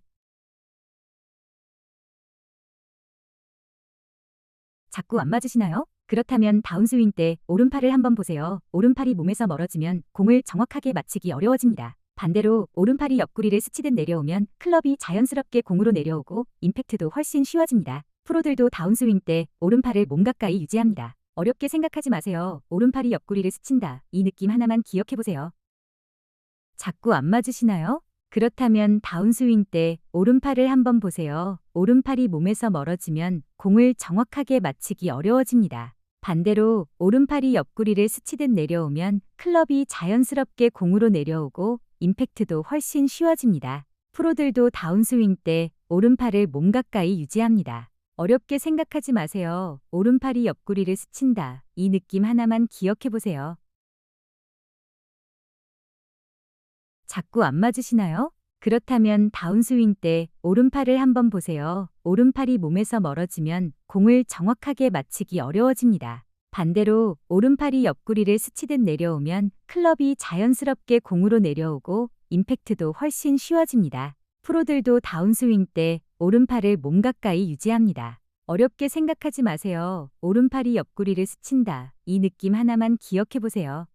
자꾸 안 맞으시나요? 그렇다면 다운스윙 때 오른팔을 한번 보세요. 오른팔이 몸에서 멀어지면 공을 정확하게 맞히기 어려워집니다. 반대로 오른팔이 옆구리를 스치듯 내려오면 클럽이 자연스럽게 공으로 내려오고 임팩트도 훨씬 쉬워집니다. 프로들도 다운스윙 때 오른팔을 몸 가까이 유지합니다. 어렵게 생각하지 마세요. 오른팔이 옆구리를 스친다. 이 느낌 하나만 기억해 보세요. 자꾸 안 맞으시나요? 그렇다면 다운스윙 때 오른팔을 한번 보세요. 오른팔이 몸에서 멀어지면 공을 정확하게 맞히기 어려워집니다. 반대로 오른팔이 옆구리를 스치듯 내려오면 클럽이 자연스럽게 공으로 내려오고 임팩트도 훨씬 쉬워집니다. 프로들도 다운스윙 때 오른팔을 몸 가까이 유지합니다. 어렵게 생각하지 마세요. 오른팔이 옆구리를 스친다. 이 느낌 하나만 기억해 보세요. 자꾸 안 맞으시나요? 그렇다면 다운스윙 때 오른팔을 한번 보세요. 오른팔이 몸에서 멀어지면 공을 정확하게 맞히기 어려워집니다. 반대로 오른팔이 옆구리를 스치듯 내려오면 클럽이 자연스럽게 공으로 내려오고 임팩트도 훨씬 쉬워집니다. 프로들도 다운스윙 때 오른팔을 몸 가까이 유지합니다. 어렵게 생각하지 마세요. 오른팔이 옆구리를 스친다. 이 느낌 하나만 기억해 보세요.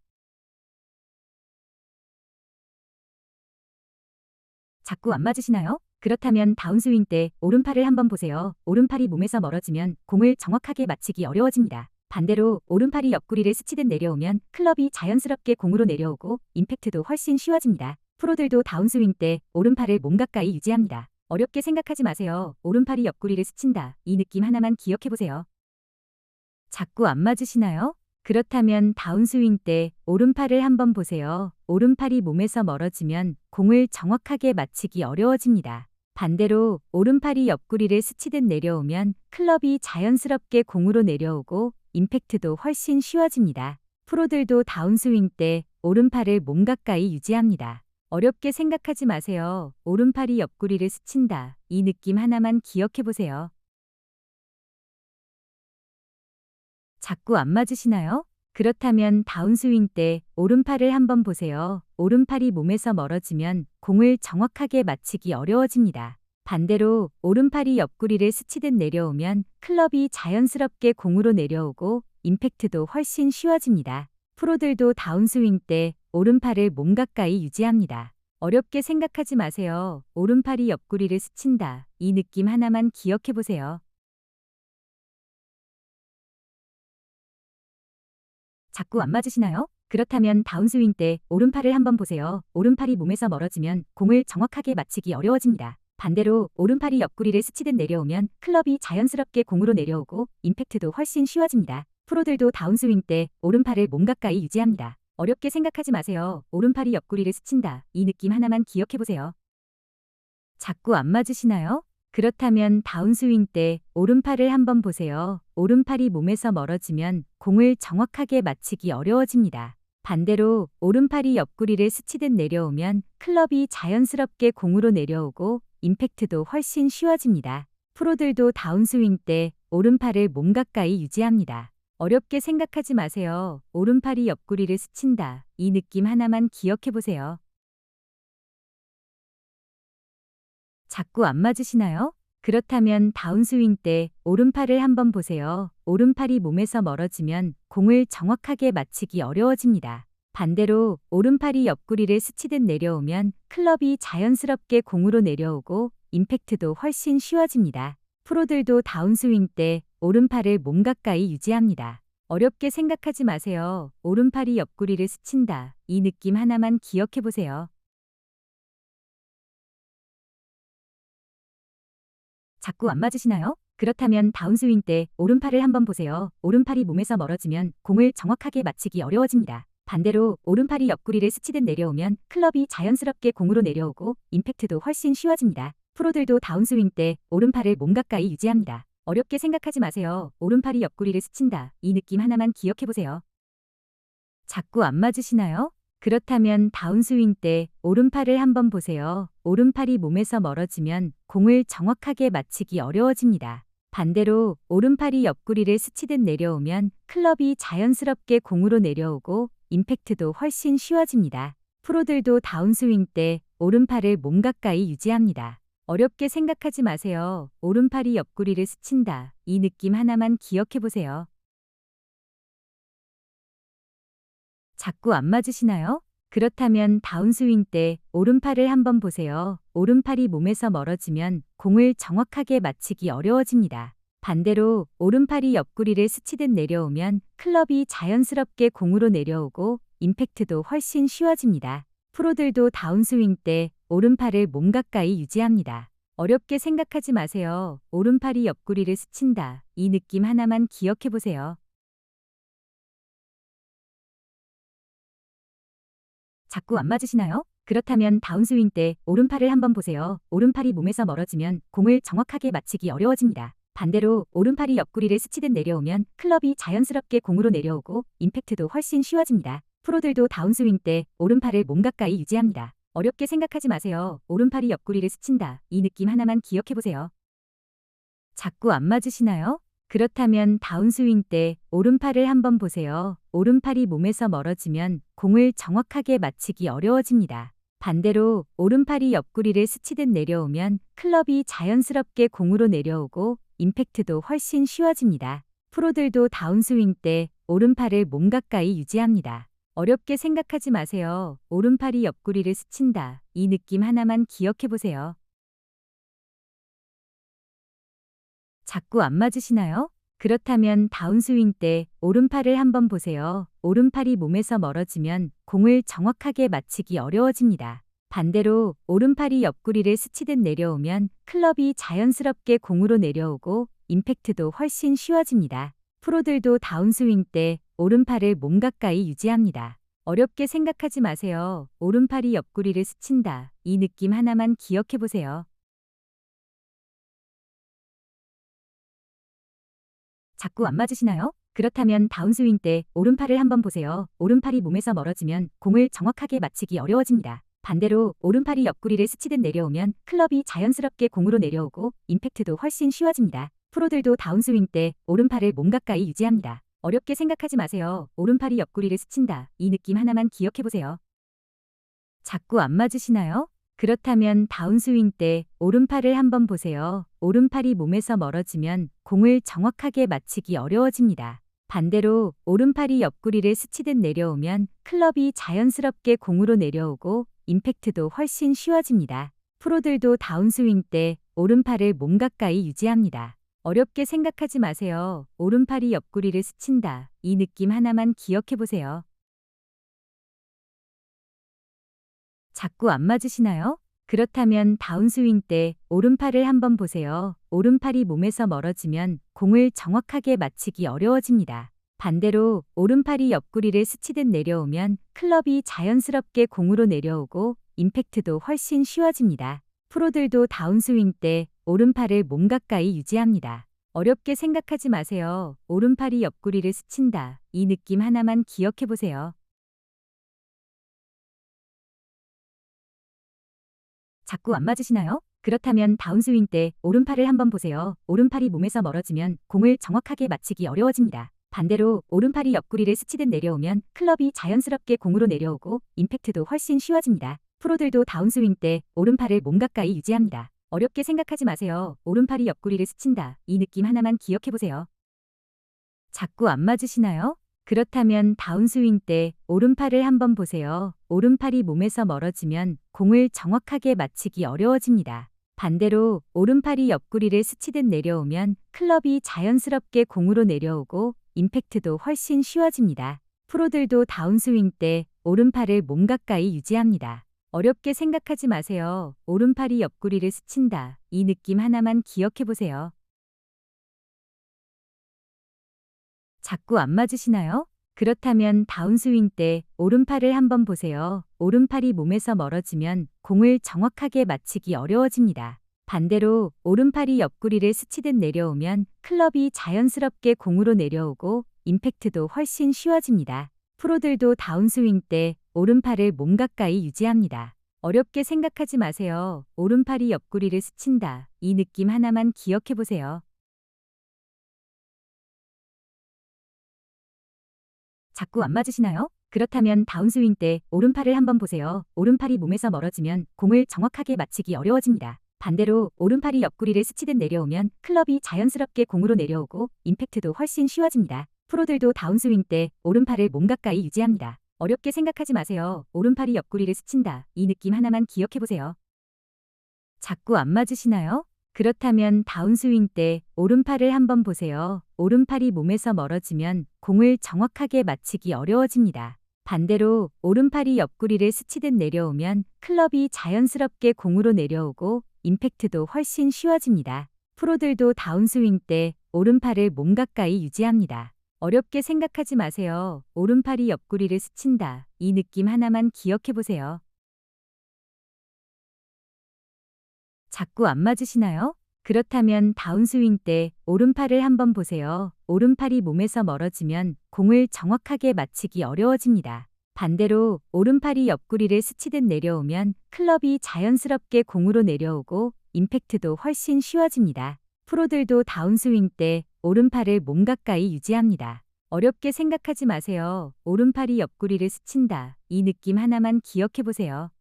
자꾸 안 맞으시나요? 그렇다면 다운스윙 때 오른팔을 한번 보세요. 오른팔이 몸에서 멀어지면 공을 정확하게 맞히기 어려워집니다. 반대로 오른팔이 옆구리를 스치듯 내려오면 클럽이 자연스럽게 공으로 내려오고 임팩트도 훨씬 쉬워집니다. 프로들도 다운스윙 때 오른팔을 몸 가까이 유지합니다. 어렵게 생각하지 마세요. 오른팔이 옆구리를 스친다. 이 느낌 하나만 기억해 보세요. 자꾸 안 맞으시나요? 그렇다면 다운스윙 때 오른팔을 한번 보세요. 오른팔이 몸에서 멀어지면 공을 정확하게 맞히기 어려워집니다. 반대로 오른팔이 옆구리를 스치듯 내려오면 클럽이 자연스럽게 공으로 내려오고 임팩트도 훨씬 쉬워집니다. 프로들도 다운스윙 때 오른팔을 몸 가까이 유지합니다. 어렵게 생각하지 마세요. 오른팔이 옆구리를 스친다. 이 느낌 하나만 기억해 보세요. 자꾸 안 맞으시나요? 그렇다면 다운스윙 때 오른팔을 한번 보세요. 오른팔이 몸에서 멀어지면 공을 정확하게 맞히기 어려워집니다. 반대로 오른팔이 옆구리를 스치듯 내려오면 클럽이 자연스럽게 공으로 내려오고 임팩트도 훨씬 쉬워집니다. 프로들도 다운스윙 때 오른팔을 몸 가까이 유지합니다. 어렵게 생각하지 마세요. 오른팔이 옆구리를 스친다. 이 느낌 하나만 기억해 보세요. 자꾸 안 맞으시나요? 그렇다면 다운스윙 때 오른팔을 한번 보세요. 오른팔이 몸에서 멀어지면 공을 정확하게 맞히기 어려워집니다. 반대로 오른팔이 옆구리를 스치듯 내려오면 클럽이 자연스럽게 공으로 내려오고 임팩트도 훨씬 쉬워집니다. 프로들도 다운스윙 때 오른팔을 몸 가까이 유지합니다. 어렵게 생각하지 마세요. 오른팔이 옆구리를 스친다. 이 느낌 하나만 기억해 보세요. 자꾸 안 맞으시나요? 그렇다면 다운스윙 때 오른팔을 한번 보세요. 오른팔이 몸에서 멀어지면 공을 정확하게 맞히기 어려워집니다. 반대로 오른팔이 옆구리를 스치듯 내려오면 클럽이 자연스럽게 공으로 내려오고 임팩트도 훨씬 쉬워집니다. 프로들도 다운스윙 때 오른팔을 몸 가까이 유지합니다. 어렵게 생각하지 마세요. 오른팔이 옆구리를 스친다. 이 느낌 하나만 기억해 보세요. 자꾸 안 맞으시나요? 그렇다면 다운스윙 때 오른팔을 한번 보세요. 오른팔이 몸에서 멀어지면 공을 정확하게 맞히기 어려워집니다. 반대로 오른팔이 옆구리를 스치듯 내려오면 클럽이 자연스럽게 공으로 내려오고 임팩트도 훨씬 쉬워집니다. 프로들도 다운스윙 때 오른팔을 몸 가까이 유지합니다. 어렵게 생각하지 마세요. 오른팔이 옆구리를 스친다. 이 느낌 하나만 기억해 보세요. 자꾸 안 맞으시나요? 그렇다면 다운스윙 때 오른팔을 한번 보세요. 오른팔이 몸에서 멀어지면 공을 정확하게 맞히기 어려워집니다. 반대로 오른팔이 옆구리를 스치듯 내려오면 클럽이 자연스럽게 공으로 내려오고 임팩트도 훨씬 쉬워집니다. 프로들도 다운스윙 때 오른팔을 몸 가까이 유지합니다. 어렵게 생각하지 마세요. 오른팔이 옆구리를 스친다. 이 느낌 하나만 기억해 보세요. 자꾸 안 맞으시나요? 그렇다면 다운스윙 때 오른팔을 한번 보세요. 오른팔이 몸에서 멀어지면 공을 정확하게 맞히기 어려워집니다. 반대로 오른팔이 옆구리를 스치듯 내려오면 클럽이 자연스럽게 공으로 내려오고 임팩트도 훨씬 쉬워집니다. 프로들도 다운스윙 때 오른팔을 몸 가까이 유지합니다. 어렵게 생각하지 마세요. 오른팔이 옆구리를 스친다. 이 느낌 하나만 기억해 보세요. 자꾸 안 맞으시나요? 그렇다면 다운스윙 때 오른팔을 한번 보세요. 오른팔이 몸에서 멀어지면 공을 정확하게 맞히기 어려워집니다. 반대로 오른팔이 옆구리를 스치듯 내려오면 클럽이 자연스럽게 공으로 내려오고 임팩트도 훨씬 쉬워집니다. 프로들도 다운스윙 때 오른팔을 몸 가까이 유지합니다. 어렵게 생각하지 마세요. 오른팔이 옆구리를 스친다. 이 느낌 하나만 기억해 보세요. 자꾸 안 맞으시나요? 그렇다면 다운스윙 때 오른팔을 한번 보세요. 오른팔이 몸에서 멀어지면 공을 정확하게 맞히기 어려워집니다. 반대로 오른팔이 옆구리를 스치듯 내려오면 클럽이 자연스럽게 공으로 내려오고 임팩트도 훨씬 쉬워집니다. 프로들도 다운스윙 때 오른팔을 몸 가까이 유지합니다. 어렵게 생각하지 마세요. 오른팔이 옆구리를 스친다. 이 느낌 하나만 기억해 보세요. 자꾸 안 맞으시나요? 그렇다면 다운스윙 때 오른팔을 한번 보세요. 오른팔이 몸에서 멀어지면 공을 정확하게 맞히기 어려워집니다. 반대로 오른팔이 옆구리를 스치듯 내려오면 클럽이 자연스럽게 공으로 내려오고 임팩트도 훨씬 쉬워집니다. 프로들도 다운스윙 때 오른팔을 몸 가까이 유지합니다. 어렵게 생각하지 마세요. 오른팔이 옆구리를 스친다. 이 느낌 하나만 기억해 보세요. 자꾸 안 맞으시나요? 그렇다면 다운스윙 때 오른팔을 한번 보세요. 오른팔이 몸에서 멀어지면 공을 정확하게 맞히기 어려워집니다. 반대로 오른팔이 옆구리를 스치듯 내려오면 클럽이 자연스럽게 공으로 내려오고 임팩트도 훨씬 쉬워집니다. 프로들도 다운스윙 때 오른팔을 몸 가까이 유지합니다. 어렵게 생각하지 마세요. 오른팔이 옆구리를 스친다. 이 느낌 하나만 기억해 보세요. 자꾸 안 맞으시나요? 그렇다면 다운스윙 때 오른팔을 한번 보세요. 오른팔이 몸에서 멀어지면 공을 정확하게 맞히기 어려워집니다. 반대로 오른팔이 옆구리를 스치듯 내려오면 클럽이 자연스럽게 공으로 내려오고 임팩트도 훨씬 쉬워집니다. 프로들도 다운스윙 때 오른팔을 몸 가까이 유지합니다. 어렵게 생각하지 마세요. 오른팔이 옆구리를 스친다. 이 느낌 하나만 기억해 보세요. 자꾸 안 맞으시나요? 그렇다면 다운스윙 때 오른팔을 한번 보세요. 오른팔이 몸에서 멀어지면 공을 정확하게 맞히기 어려워집니다. 반대로 오른팔이 옆구리를 스치듯 내려오면 클럽이 자연스럽게 공으로 내려오고 임팩트도 훨씬 쉬워집니다. 프로들도 다운스윙 때 오른팔을 몸 가까이 유지합니다. 어렵게 생각하지 마세요. 오른팔이 옆구리를 스친다. 이 느낌 하나만 기억해 보세요. 자꾸 안 맞으시나요? 그렇다면 다운스윙 때 오른팔을 한번 보세요. 오른팔이 몸에서 멀어지면 공을 정확하게 맞히기 어려워집니다. 반대로 오른팔이 옆구리를 스치듯 내려오면 클럽이 자연스럽게 공으로 내려오고 임팩트도 훨씬 쉬워집니다. 프로들도 다운스윙 때 오른팔을 몸 가까이 유지합니다. 어렵게 생각하지 마세요. 오른팔이 옆구리를 스친다. 이 느낌 하나만 기억해 보세요. 자꾸 안 맞으시나요? 그렇다면 다운스윙 때 오른팔을 한번 보세요. 오른팔이 몸에서 멀어지면 공을 정확하게 맞히기 어려워집니다. 반대로 오른팔이 옆구리를 스치듯 내려오면 클럽이 자연스럽게 공으로 내려오고 임팩트도 훨씬 쉬워집니다. 프로들도 다운스윙 때 오른팔을 몸 가까이 유지합니다. 어렵게 생각하지 마세요. 오른팔이 옆구리를 스친다. 이 느낌 하나만 기억해 보세요. 자꾸 안 맞으시나요? 그렇다면 다운스윙 때 오른팔을 한번 보세요. 오른팔이 몸에서 멀어지면 공을 정확하게 맞히기 어려워집니다. 반대로 오른팔이 옆구리를 스치듯 내려오면 클럽이 자연스럽게 공으로 내려오고 임팩트도 훨씬 쉬워집니다. 프로들도 다운스윙 때 오른팔을 몸 가까이 유지합니다. 어렵게 생각하지 마세요. 오른팔이 옆구리를 스친다. 이 느낌 하나만 기억해 보세요. 자꾸 안 맞으시나요? 그렇다면 다운스윙 때 오른팔을 한번 보세요. 오른팔이 몸에서 멀어지면 공을 정확하게 맞히기 어려워집니다. 반대로 오른팔이 옆구리를 스치듯 내려오면 클럽이 자연스럽게 공으로 내려오고 임팩트도 훨씬 쉬워집니다. 프로들도 다운스윙 때 오른팔을 몸 가까이 유지합니다. 어렵게 생각하지 마세요. 오른팔이 옆구리를 스친다. 이 느낌 하나만 기억해 보세요. 자꾸 안 맞으시나요? 그렇다면 다운스윙 때 오른팔을 한번 보세요. 오른팔이 몸에서 멀어지면 공을 정확하게 맞히기 어려워집니다. 반대로 오른팔이 옆구리를 스치듯 내려오면 클럽이 자연스럽게 공으로 내려오고 임팩트도 훨씬 쉬워집니다. 프로들도 다운스윙 때 오른팔을 몸 가까이 유지합니다. 어렵게 생각하지 마세요. 오른팔이 옆구리를 스친다. 이 느낌 하나만 기억해 보세요. 자꾸 안 맞으시나요? 그렇다면 다운스윙 때 오른팔을 한번 보세요. 오른팔이 몸에서 멀어지면 공을 정확하게 맞히기 어려워집니다. 반대로 오른팔이 옆구리를 스치듯 내려오면 클럽이 자연스럽게 공으로 내려오고 임팩트도 훨씬 쉬워집니다. 프로들도 다운스윙 때 오른팔을 몸 가까이 유지합니다. 어렵게 생각하지 마세요. 오른팔이 옆구리를 스친다. 이 느낌 하나만 기억해 보세요. 자꾸 안 맞으시나요? 그렇다면 다운스윙 때 오른팔을 한번 보세요. 오른팔이 몸에서 멀어지면 공을 정확하게 맞히기 어려워집니다. 반대로 오른팔이 옆구리를 스치듯 내려오면 클럽이 자연스럽게 공으로 내려오고 임팩트도 훨씬 쉬워집니다. 프로들도 다운스윙 때 오른팔을 몸 가까이 유지합니다. 어렵게 생각하지 마세요. 오른팔이 옆구리를 스친다. 이 느낌 하나만 기억해 보세요.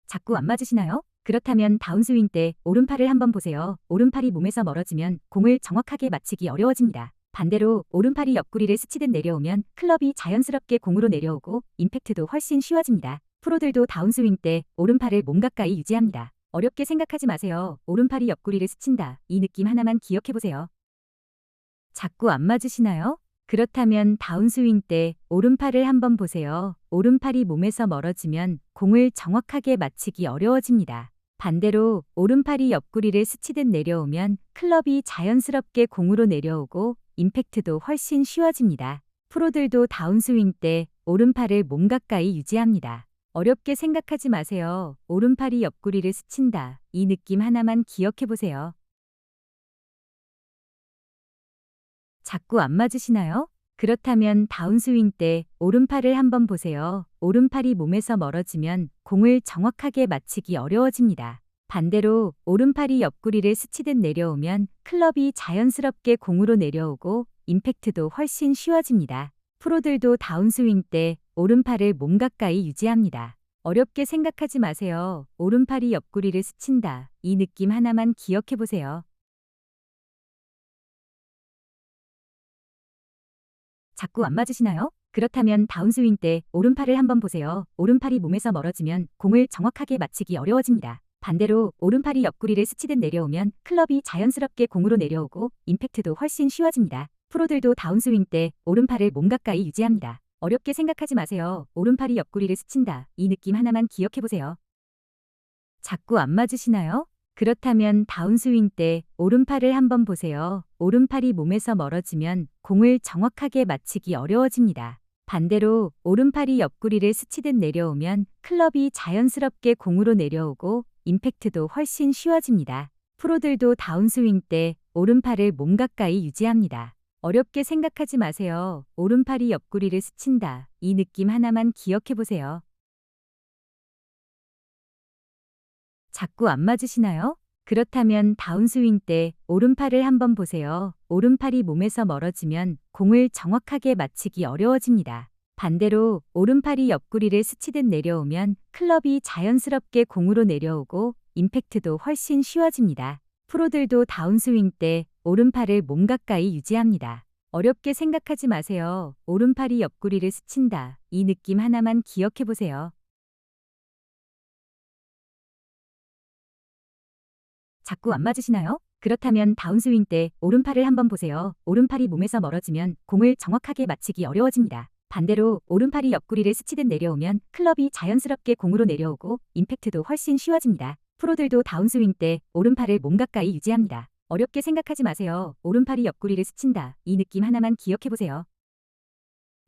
자꾸 안 맞으시나요? 그렇다면 다운스윙 때 오른팔을 한번 보세요. 오른팔이 몸에서 멀어지면 공을 정확하게 맞히기 어려워집니다. 반대로 오른팔이 옆구리를 스치듯 내려오면 클럽이 자연스럽게 공으로 내려오고 임팩트도 훨씬 쉬워집니다. 프로들도 다운스윙 때 오른팔을 몸 가까이 유지합니다. 어렵게 생각하지 마세요. 오른팔이 옆구리를 스친다. 이 느낌 하나만 기억해 보세요. 자꾸 안 맞으시나요? 그렇다면 다운스윙 때 오른팔을 한번 보세요. 오른팔이 몸에서 멀어지면 공을 정확하게 맞히기 어려워집니다. 반대로 오른팔이 옆구리를 스치듯 내려오면 클럽이 자연스럽게 공으로 내려오고 임팩트도 훨씬 쉬워집니다. 프로들도 다운스윙 때 오른팔을 몸 가까이 유지합니다. 어렵게 생각하지 마세요. 오른팔이 옆구리를 스친다. 이 느낌 하나만 기억해 보세요. 자꾸 안 맞으시나요? 그렇다면 다운스윙 때 오른팔을 한번 보세요. 오른팔이 몸에서 멀어지면 공을 정확하게 맞히기 어려워집니다. 반대로 오른팔이 옆구리를 스치듯 내려오면 클럽이 자연스럽게 공으로 내려오고 임팩트도 훨씬 쉬워집니다. 프로들도 다운스윙 때 오른팔을 몸 가까이 유지합니다. 어렵게 생각하지 마세요. 오른팔이 옆구리를 스친다. 이 느낌 하나만 기억해 보세요. 자꾸 안 맞으시나요? 그렇다면 다운스윙 때 오른팔을 한번 보세요. 오른팔이 몸에서 멀어지면 공을 정확하게 맞히기 어려워집니다. 반대로 오른팔이 옆구리를 스치듯 내려오면 클럽이 자연스럽게 공으로 내려오고 임팩트도 훨씬 쉬워집니다. 프로들도 다운스윙 때 오른팔을 몸 가까이 유지합니다. 어렵게 생각하지 마세요. 오른팔이 옆구리를 스친다. 이 느낌 하나만 기억해 보세요. 자꾸 안 맞으시나요? 그렇다면 다운스윙 때 오른팔을 한번 보세요. 오른팔이 몸에서 멀어지면 공을 정확하게 맞히기 어려워집니다. 반대로 오른팔이 옆구리를 스치듯 내려오면 클럽이 자연스럽게 공으로 내려오고 임팩트도 훨씬 쉬워집니다. 프로들도 다운스윙 때 오른팔을 몸 가까이 유지합니다. 어렵게 생각하지 마세요. 오른팔이 옆구리를 스친다. 이 느낌 하나만 기억해 보세요. 자꾸 안 맞으시나요? 그렇다면 다운스윙 때 오른팔을 한번 보세요. 오른팔이 몸에서 멀어지면 공을 정확하게 맞히기 어려워집니다. 반대로 오른팔이 옆구리를 스치듯 내려오면 클럽이 자연스럽게 공으로 내려오고 임팩트도 훨씬 쉬워집니다. 프로들도 다운스윙 때 오른팔을 몸 가까이 유지합니다. 어렵게 생각하지 마세요. 오른팔이 옆구리를 스친다. 이 느낌 하나만 기억해 보세요. 자꾸 안 맞으시나요? 그렇다면 다운스윙 때 오른팔을 한번 보세요. 오른팔이 몸에서 멀어지면 공을 정확하게 맞히기 어려워집니다. 반대로 오른팔이 옆구리를 스치듯 내려오면 클럽이 자연스럽게 공으로 내려오고 임팩트도 훨씬 쉬워집니다. 프로들도 다운스윙 때 오른팔을 몸 가까이 유지합니다. 어렵게 생각하지 마세요. 오른팔이 옆구리를 스친다. 이 느낌 하나만 기억해 보세요.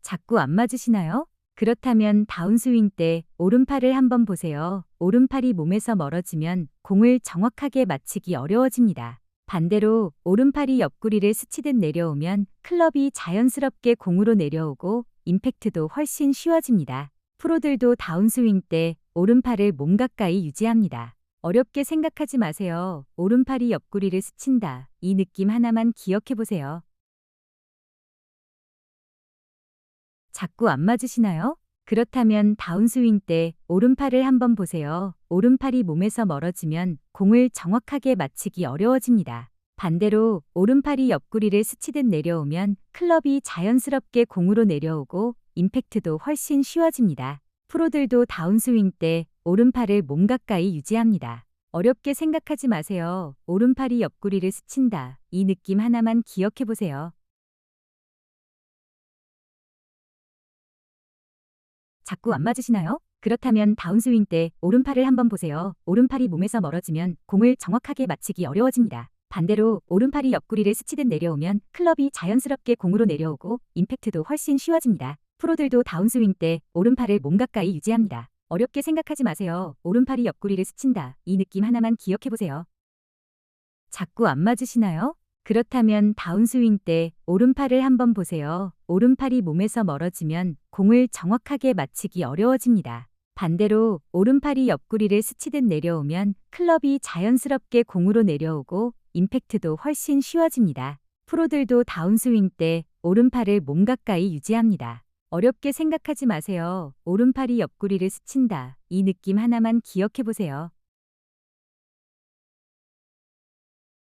자꾸 안 맞으시나요? 그렇다면 다운스윙 때 오른팔을 한번 보세요. 오른팔이 몸에서 멀어지면 공을 정확하게 맞히기 어려워집니다. 반대로 오른팔이 옆구리를 스치듯 내려오면 클럽이 자연스럽게 공으로 내려오고 임팩트도 훨씬 쉬워집니다. 프로들도 다운스윙 때 오른팔을 몸 가까이 유지합니다. 어렵게 생각하지 마세요. 오른팔이 옆구리를 스친다. 이 느낌 하나만 기억해 보세요. 자꾸 안 맞으시나요? 그렇다면 다운스윙 때 오른팔을 한번 보세요. 오른팔이 몸에서 멀어지면 공을 정확하게 맞히기 어려워집니다. 반대로 오른팔이 옆구리를 스치듯 내려오면 클럽이 자연스럽게 공으로 내려오고 임팩트도 훨씬 쉬워집니다. 프로들도 다운스윙 때 오른팔을 몸 가까이 유지합니다. 어렵게 생각하지 마세요. 오른팔이 옆구리를 스친다. 이 느낌 하나만 기억해 보세요. 자꾸 안 맞으시나요? 그렇다면 다운스윙 때 오른팔을 한번 보세요. 오른팔이 몸에서 멀어지면 공을 정확하게 맞히기 어려워집니다. 반대로 오른팔이 옆구리를 스치듯 내려오면 클럽이 자연스럽게 공으로 내려오고 임팩트도 훨씬 쉬워집니다. 프로들도 다운스윙 때 오른팔을 몸 가까이 유지합니다. 어렵게 생각하지 마세요. 오른팔이 옆구리를 스친다. 이 느낌 하나만 기억해보세요. 자꾸 안 맞으시나요? 그렇다면 다운스윙 때 오른팔을 한번 보세요. 오른팔이 몸에서 멀어지면 공을 정확하게 맞히기 어려워집니다. 반대로 오른팔이 옆구리를 스치듯 내려오면 클럽이 자연스럽게 공으로 내려오고 임팩트도 훨씬 쉬워집니다. 프로들도 다운스윙 때 오른팔을 몸 가까이 유지합니다. 어렵게 생각하지 마세요. 오른팔이 옆구리를 스친다. 이 느낌 하나만 기억해보세요.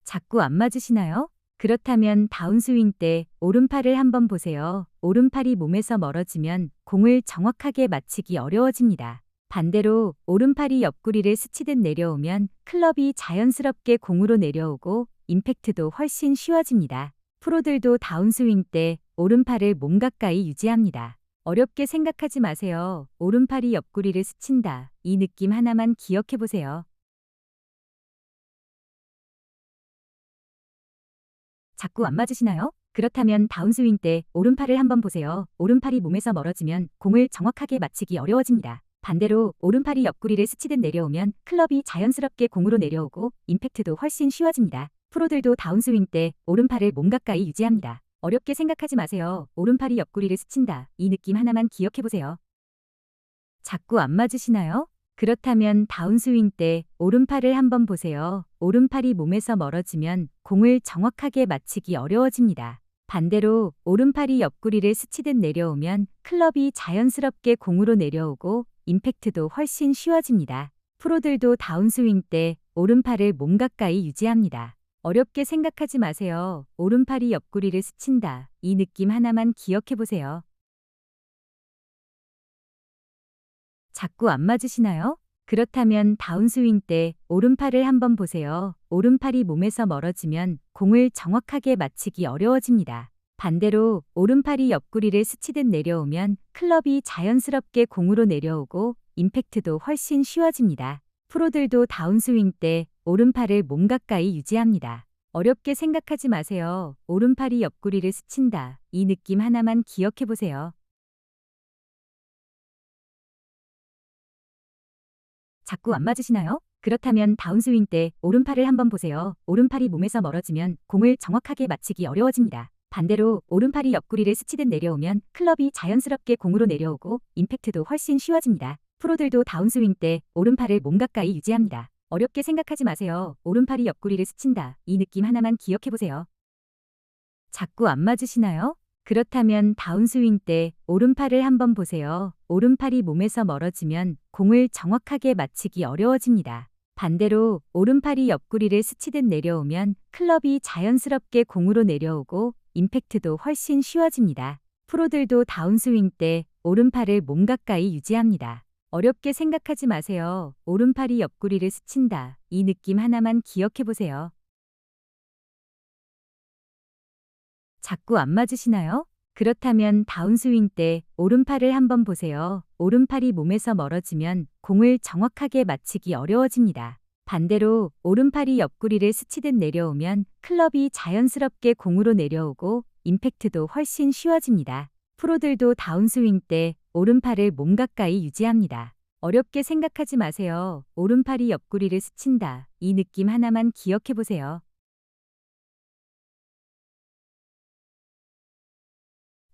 자꾸 안 맞으시나요? 그렇다면 다운스윙 때 오른팔을 한번 보세요. 오른팔이 몸에서 멀어지면 공을 정확하게 맞히기 어려워집니다. 반대로 오른팔이 옆구리를 스치듯 내려오면 클럽이 자연스럽게 공으로 내려오고 임팩트도 훨씬 쉬워집니다. 프로들도 다운스윙 때 오른팔을 몸 가까이 유지합니다. 어렵게 생각하지 마세요. 오른팔이 옆구리를 스친다. 이 느낌 하나만 기억해보세요. 자꾸 안 맞으시나요? 그렇다면 다운스윙 때 오른팔을 한번 보세요. 오른팔이 몸에서 멀어지면 공을 정확하게 맞히기 어려워집니다. 반대로 오른팔이 옆구리를 스치듯 내려오면 클럽이 자연스럽게 공으로 내려오고 임팩트도 훨씬 쉬워집니다. 프로들도 다운스윙 때 오른팔을 몸 가까이 유지합니다. 어렵게 생각하지 마세요. 오른팔이 옆구리를 스친다. 이 느낌 하나만 기억해보세요. 자꾸 안 맞으시나요? 그렇다면 다운스윙 때 오른팔을 한번 보세요. 오른팔이 몸에서 멀어지면 공을 정확하게 맞히기 어려워집니다. 반대로 오른팔이 옆구리를 스치듯 내려오면 클럽이 자연스럽게 공으로 내려오고 임팩트도 훨씬 쉬워집니다. 프로들도 다운스윙 때 오른팔을 몸 가까이 유지합니다. 어렵게 생각하지 마세요. 오른팔이 옆구리를 스친다. 이 느낌 하나만 기억해보세요. 자꾸 안 맞으시나요? 그렇다면 다운스윙 때 오른팔을 한번 보세요. 오른팔이 몸에서 멀어지면 공을 정확하게 맞히기 어려워집니다. 반대로 오른팔이 옆구리를 스치듯 내려오면 클럽이 자연스럽게 공으로 내려오고 임팩트도 훨씬 쉬워집니다. 프로들도 다운스윙 때 오른팔을 몸 가까이 유지합니다. 어렵게 생각하지 마세요. 오른팔이 옆구리를 스친다. 이 느낌 하나만 기억해보세요. 자꾸 안 맞으시나요? 그렇다면 다운스윙 때 오른팔을 한번 보세요. 오른팔이 몸에서 멀어지면 공을 정확하게 맞히기 어려워집니다. 반대로 오른팔이 옆구리를 스치듯 내려오면 클럽이 자연스럽게 공으로 내려오고 임팩트도 훨씬 쉬워집니다. 프로들도 다운스윙 때 오른팔을 몸 가까이 유지합니다. 어렵게 생각하지 마세요. 오른팔이 옆구리를 스친다. 이 느낌 하나만 기억해보세요. 자꾸 안 맞으시나요? 그렇다면 다운스윙 때 오른팔을 한번 보세요. 오른팔이 몸에서 멀어지면 공을 정확하게 맞히기 어려워집니다. 반대로 오른팔이 옆구리를 스치듯 내려오면 클럽이 자연스럽게 공으로 내려오고 임팩트도 훨씬 쉬워집니다. 프로들도 다운스윙 때 오른팔을 몸 가까이 유지합니다. 어렵게 생각하지 마세요. 오른팔이 옆구리를 스친다. 이 느낌 하나만 기억해보세요. 자꾸 안 맞으시나요? 그렇다면 다운스윙 때 오른팔을 한번 보세요. 오른팔이 몸에서 멀어지면 공을 정확하게 맞히기 어려워집니다. 반대로 오른팔이 옆구리를 스치듯 내려오면 클럽이 자연스럽게 공으로 내려오고 임팩트도 훨씬 쉬워집니다. 프로들도 다운스윙 때 오른팔을 몸 가까이 유지합니다. 어렵게 생각하지 마세요. 오른팔이 옆구리를 스친다. 이 느낌 하나만 기억해보세요.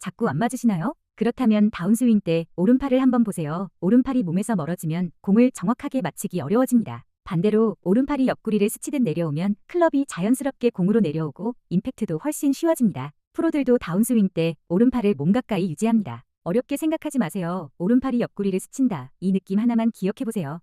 자꾸 안 맞으시나요? 그렇다면 다운스윙 때 오른팔을 한번 보세요. 오른팔이 몸에서 멀어지면 공을 정확하게 맞히기 어려워집니다. 반대로 오른팔이 옆구리를 스치듯 내려오면 클럽이 자연스럽게 공으로 내려오고 임팩트도 훨씬 쉬워집니다. 프로들도 다운스윙 때 오른팔을 몸 가까이 유지합니다. 어렵게 생각하지 마세요. 오른팔이 옆구리를 스친다. 이 느낌 하나만 기억해보세요.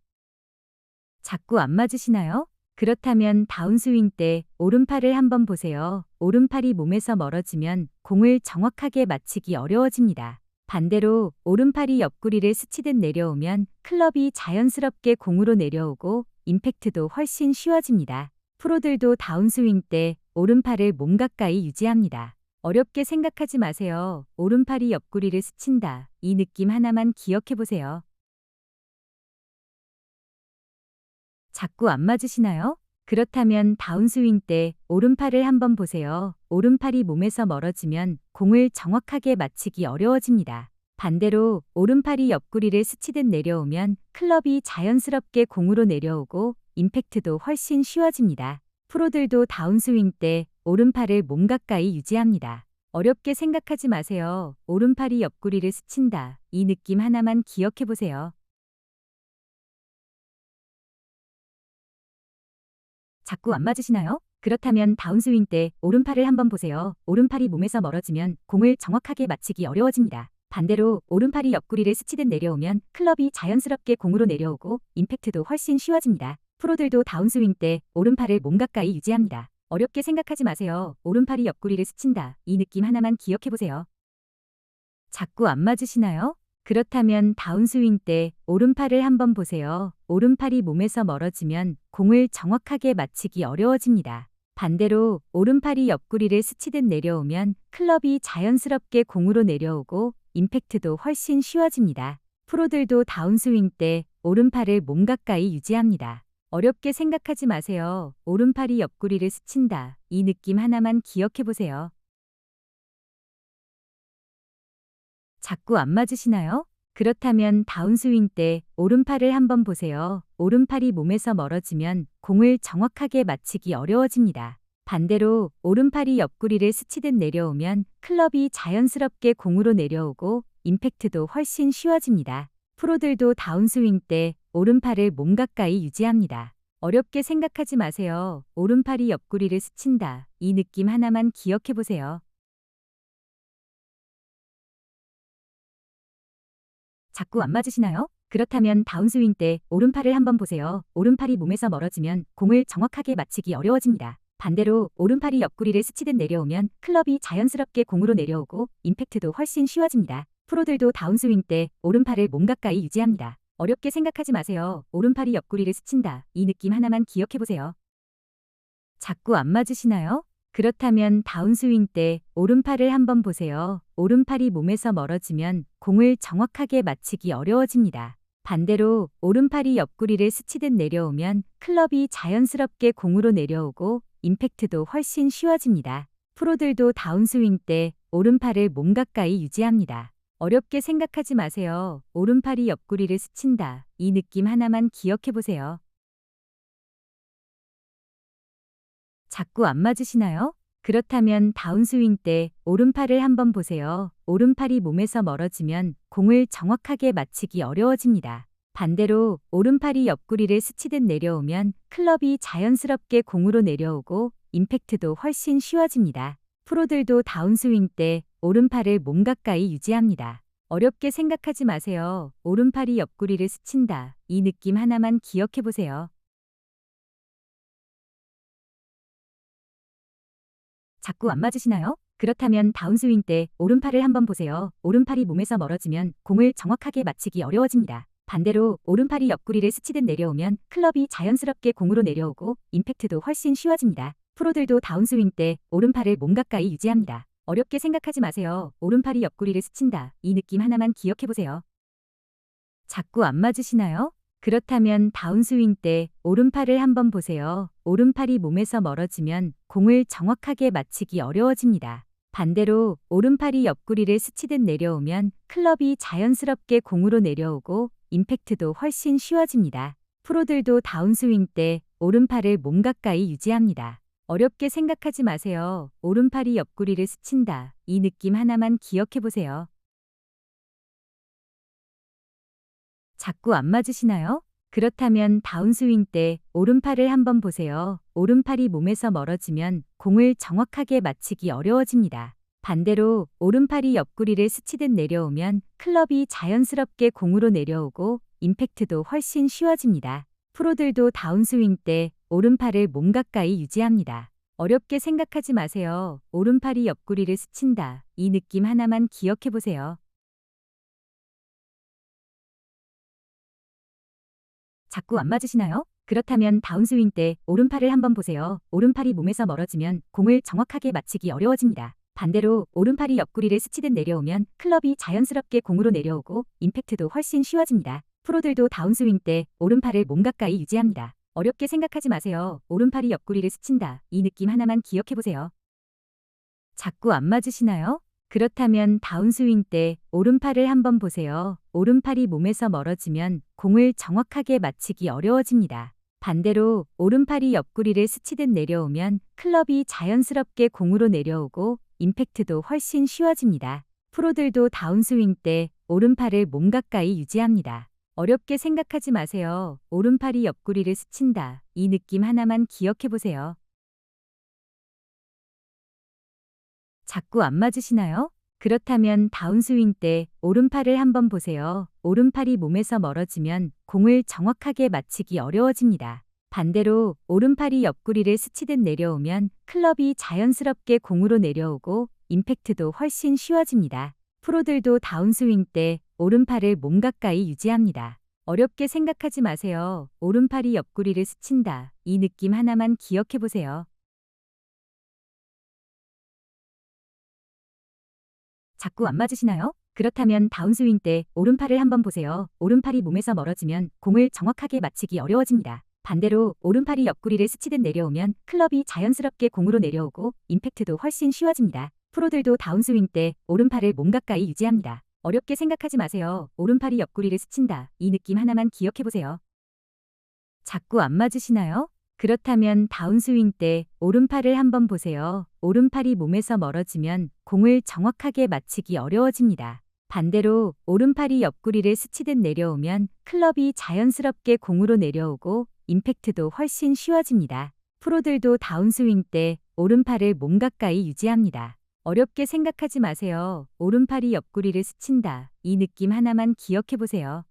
자꾸 안 맞으시나요? 그렇다면 다운스윙 때 오른팔을 한번 보세요. 오른팔이 몸에서 멀어지면 공을 정확하게 맞히기 어려워집니다. 반대로 오른팔이 옆구리를 스치듯 내려오면 클럽이 자연스럽게 공으로 내려오고 임팩트도 훨씬 쉬워집니다. 프로들도 다운스윙 때 오른팔을 몸 가까이 유지합니다. 어렵게 생각하지 마세요. 오른팔이 옆구리를 스친다. 이 느낌 하나만 기억해 보세요. 자꾸 안 맞으시나요? 그렇다면 다운스윙 때 오른팔을 한번 보세요. 오른팔이 몸에서 멀어지면 공을 정확하게 맞히기 어려워집니다. 반대로 오른팔이 옆구리를 스치듯 내려오면 클럽이 자연스럽게 공으로 내려오고 임팩트도 훨씬 쉬워집니다. 프로들도 다운스윙 때 오른팔을 몸 가까이 유지합니다. 어렵게 생각하지 마세요. 오른팔이 옆구리를 스친다. 이 느낌 하나만 기억해 보세요. 자꾸 안 맞으시나요? 그렇다면 다운스윙 때 오른팔을 한번 보세요. 오른팔이 몸에서 멀어지면 공을 정확하게 맞히기 어려워집니다. 반대로 오른팔이 옆구리를 스치듯 내려오면 클럽이 자연스럽게 공으로 내려오고 임팩트도 훨씬 쉬워집니다. 프로들도 다운스윙 때 오른팔을 몸 가까이 유지합니다. 어렵게 생각하지 마세요. 오른팔이 옆구리를 스친다. 이 느낌 하나만 기억해 보세요. 자꾸 안 맞으시나요? 그렇다면 다운스윙 때 오른팔을 한번 보세요. 오른팔이 몸에서 멀어지면 공을 정확하게 맞히기 어려워집니다. 반대로 오른팔이 옆구리를 스치듯 내려오면 클럽이 자연스럽게 공으로 내려오고 임팩트도 훨씬 쉬워집니다. 프로들도 다운스윙 때 오른팔을 몸 가까이 유지합니다. 어렵게 생각하지 마세요. 오른팔이 옆구리를 스친다. 이 느낌 하나만 기억해 보세요. 자꾸 안 맞으시나요? 그렇다면 다운스윙 때 오른팔을 한번 보세요. 오른팔이 몸에서 멀어지면 공을 정확하게 맞히기 어려워집니다. 반대로 오른팔이 옆구리를 스치듯 내려오면 클럽이 자연스럽게 공으로 내려오고 임팩트도 훨씬 쉬워집니다. 프로들도 다운스윙 때 오른팔을 몸 가까이 유지합니다. 어렵게 생각하지 마세요. 오른팔이 옆구리를 스친다. 이 느낌 하나만 기억해 보세요. 자꾸 안 맞으시나요? 그렇다면 다운스윙 때 오른팔을 한번 보세요. 오른팔이 몸에서 멀어지면 공을 정확하게 맞히기 어려워집니다. 반대로 오른팔이 옆구리를 스치듯 내려오면 클럽이 자연스럽게 공으로 내려오고 임팩트도 훨씬 쉬워집니다. 프로들도 다운스윙 때 오른팔을 몸 가까이 유지합니다. 어렵게 생각하지 마세요. 오른팔이 옆구리를 스친다. 이 느낌 하나만 기억해 보세요. 자꾸 안 맞으시나요? 그렇다면 다운스윙 때 오른팔을 한번 보세요. 오른팔이 몸에서 멀어지면 공을 정확하게 맞히기 어려워집니다. 반대로 오른팔이 옆구리를 스치듯 내려오면 클럽이 자연스럽게 공으로 내려오고 임팩트도 훨씬 쉬워집니다. 프로들도 다운스윙 때 오른팔을 몸 가까이 유지합니다. 어렵게 생각하지 마세요. 오른팔이 옆구리를 스친다. 이 느낌 하나만 기억해 보세요. 자꾸 안 맞으시나요? 그렇다면 다운스윙 때 오른팔을 한번 보세요. 오른팔이 몸에서 멀어지면 공을 정확하게 맞히기 어려워집니다. 반대로 오른팔이 옆구리를 스치듯 내려오면 클럽이 자연스럽게 공으로 내려오고 임팩트도 훨씬 쉬워집니다. 프로들도 다운스윙 때 오른팔을 몸 가까이 유지합니다. 어렵게 생각하지 마세요. 오른팔이 옆구리를 스친다. 이 느낌 하나만 기억해 보세요. 자꾸 안 맞으시나요? 그렇다면 다운스윙 때 오른팔을 한번 보세요. 오른팔이 몸에서 멀어지면 공을 정확하게 맞히기 어려워집니다. 반대로 오른팔이 옆구리를 스치듯 내려오면 클럽이 자연스럽게 공으로 내려오고 임팩트도 훨씬 쉬워집니다. 프로들도 다운스윙 때 오른팔을 몸 가까이 유지합니다. 어렵게 생각하지 마세요. 오른팔이 옆구리를 스친다. 이 느낌 하나만 기억해 보세요. 자꾸 안 맞으시나요? 그렇다면 다운스윙 때 오른팔을 한번 보세요. 오른팔이 몸에서 멀어지면 공을 정확하게 맞히기 어려워집니다. 반대로 오른팔이 옆구리를 스치듯 내려오면 클럽이 자연스럽게 공으로 내려오고 임팩트도 훨씬 쉬워집니다. 프로들도 다운스윙 때 오른팔을 몸 가까이 유지합니다. 어렵게 생각하지 마세요. 오른팔이 옆구리를 스친다. 이 느낌 하나만 기억해 보세요. 자꾸 안 맞으시나요? 그렇다면 다운스윙 때 오른팔을 한번 보세요. 오른팔이 몸에서 멀어지면 공을 정확하게 맞히기 어려워집니다. 반대로 오른팔이 옆구리를 스치듯 내려오면 클럽이 자연스럽게 공으로 내려오고 임팩트도 훨씬 쉬워집니다. 프로들도 다운스윙 때 오른팔을 몸 가까이 유지합니다. 어렵게 생각하지 마세요. 오른팔이 옆구리를 스친다. 이 느낌 하나만 기억해 보세요. 자꾸 안 맞으시나요? 그렇다면 다운스윙 때 오른팔을 한번 보세요. 오른팔이 몸에서 멀어지면 공을 정확하게 맞히기 어려워집니다. 반대로 오른팔이 옆구리를 스치듯 내려오면 클럽이 자연스럽게 공으로 내려오고 임팩트도 훨씬 쉬워집니다. 프로들도 다운스윙 때 오른팔을 몸 가까이 유지합니다. 어렵게 생각하지 마세요. 오른팔이 옆구리를 스친다. 이 느낌 하나만 기억해보세요. 자꾸 안 맞으시나요? 그렇다면 다운스윙 때 오른팔을 한번 보세요. 오른팔이 몸에서 멀어지면 공을 정확하게 맞히기 어려워집니다. 반대로 오른팔이 옆구리를 스치듯 내려오면 클럽이 자연스럽게 공으로 내려오고 임팩트도 훨씬 쉬워집니다. 프로들도 다운스윙 때 오른팔을 몸 가까이 유지합니다. 어렵게 생각하지 마세요. 오른팔이 옆구리를 스친다. 이 느낌 하나만 기억해보세요. 자꾸 안 맞으시나요? 그렇다면 다운스윙 때 오른팔을 한번 보세요. 오른팔이 몸에서 멀어지면 공을 정확하게 맞히기 어려워집니다. 반대로 오른팔이 옆구리를 스치듯 내려오면 클럽이 자연스럽게 공으로 내려오고 임팩트도 훨씬 쉬워집니다. 프로들도 다운스윙 때 오른팔을 몸 가까이 유지합니다. 어렵게 생각하지 마세요. 오른팔이 옆구리를 스친다. 이 느낌 하나만 기억해보세요. 자꾸 안 맞으시나요? 그렇다면 다운스윙 때 오른팔을 한번 보세요. 오른팔이 몸에서 멀어지면 공을 정확하게 맞히기 어려워집니다. 반대로 오른팔이 옆구리를 스치듯 내려오면 클럽이 자연스럽게 공으로 내려오고 임팩트도 훨씬 쉬워집니다. 프로들도 다운스윙 때 오른팔을 몸 가까이 유지합니다. 어렵게 생각하지 마세요. 오른팔이 옆구리를 스친다. 이 느낌 하나만 기억해보세요. 자꾸 안 맞으시나요? 그렇다면 다운스윙 때 오른팔을 한번 보세요. 오른팔이 몸에서 멀어지면 공을 정확하게 맞히기 어려워집니다. 반대로 오른팔이 옆구리를 스치듯 내려오면 클럽이 자연스럽게 공으로 내려오고 임팩트도 훨씬 쉬워집니다. 프로들도 다운스윙 때 오른팔을 몸 가까이 유지합니다. 어렵게 생각하지 마세요. 오른팔이 옆구리를 스친다. 이 느낌 하나만 기억해보세요.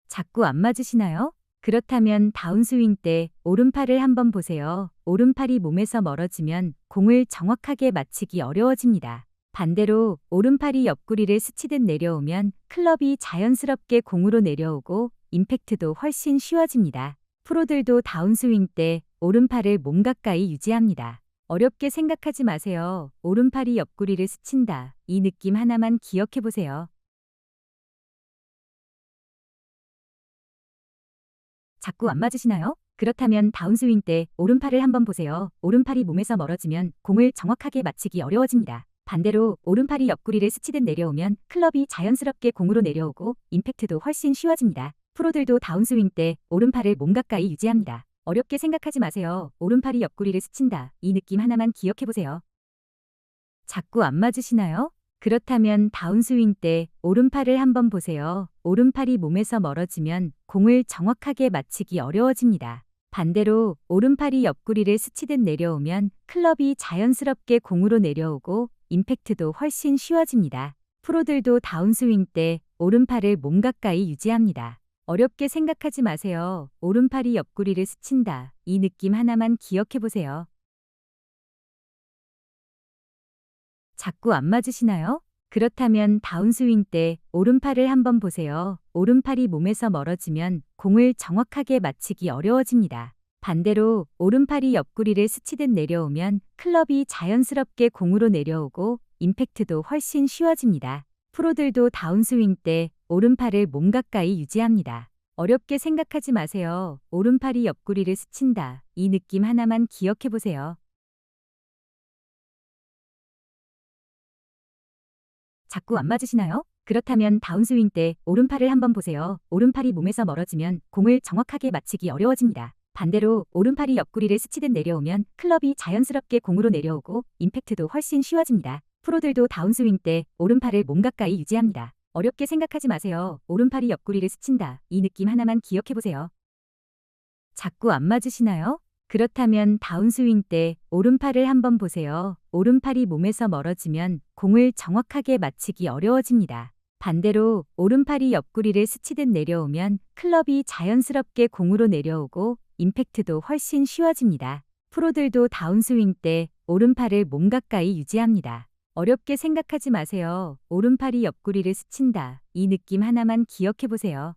자꾸 안 맞으시나요? 그렇다면 다운스윙 때 오른팔을 한번 보세요. 오른팔이 몸에서 멀어지면 공을 정확하게 맞히기 어려워집니다. 반대로 오른팔이 옆구리를 스치듯 내려오면 클럽이 자연스럽게 공으로 내려오고 임팩트도 훨씬 쉬워집니다. 프로들도 다운스윙 때 오른팔을 몸 가까이 유지합니다. 어렵게 생각하지 마세요. 오른팔이 옆구리를 스친다. 이 느낌 하나만 기억해보세요. 자꾸 안 맞으시나요? 그렇다면 다운스윙 때 오른팔을 한번 보세요. 오른팔이 몸에서 멀어지면 공을 정확하게 맞히기 어려워집니다. 반대로 오른팔이 옆구리를 스치듯 내려오면 클럽이 자연스럽게 공으로 내려오고 임팩트도 훨씬 쉬워집니다. 프로들도 다운스윙 때 오른팔을 몸 가까이 유지합니다. 어렵게 생각하지 마세요. 오른팔이 옆구리를 스친다. 이 느낌 하나만 기억해보세요. 자꾸 안 맞으시나요? 그렇다면 다운스윙 때 오른팔을 한번 보세요. 오른팔이 몸에서 멀어지면 공을 정확하게 맞히기 어려워집니다. 반대로 오른팔이 옆구리를 스치듯 내려오면 클럽이 자연스럽게 공으로 내려오고 임팩트도 훨씬 쉬워집니다. 프로들도 다운스윙 때 오른팔을 몸 가까이 유지합니다. 어렵게 생각하지 마세요. 오른팔이 옆구리를 스친다. 이 느낌 하나만 기억해보세요. 자꾸 안 맞으시나요? 그렇다면 다운스윙 때 오른팔을 한번 보세요. 오른팔이 몸에서 멀어지면 공을 정확하게 맞히기 어려워집니다. 반대로 오른팔이 옆구리를 스치듯 내려오면 클럽이 자연스럽게 공으로 내려오고 임팩트도 훨씬 쉬워집니다. 프로들도 다운스윙 때 오른팔을 몸 가까이 유지합니다. 어렵게 생각하지 마세요. 오른팔이 옆구리를 스친다. 이 느낌 하나만 기억해보세요. 자꾸 안 맞으시나요? 그렇다면 다운스윙 때 오른팔을 한번 보세요. 오른팔이 몸에서 멀어지면 공을 정확하게 맞히기 어려워집니다. 반대로 오른팔이 옆구리를 스치듯 내려오면 클럽이 자연스럽게 공으로 내려오고 임팩트도 훨씬 쉬워집니다. 프로들도 다운스윙 때 오른팔을 몸 가까이 유지합니다. 어렵게 생각하지 마세요. 오른팔이 옆구리를 스친다. 이 느낌 하나만 기억해보세요. 자꾸 안 맞으시나요? 그렇다면 다운스윙 때 오른팔을 한번 보세요. 오른팔이 몸에서 멀어지면 공을 정확하게 맞히기 어려워집니다. 반대로 오른팔이 옆구리를 스치듯 내려오면 클럽이 자연스럽게 공으로 내려오고 임팩트도 훨씬 쉬워집니다. 프로들도 다운스윙 때 오른팔을 몸 가까이 유지합니다. 어렵게 생각하지 마세요. 오른팔이 옆구리를 스친다. 이 느낌 하나만 기억해보세요.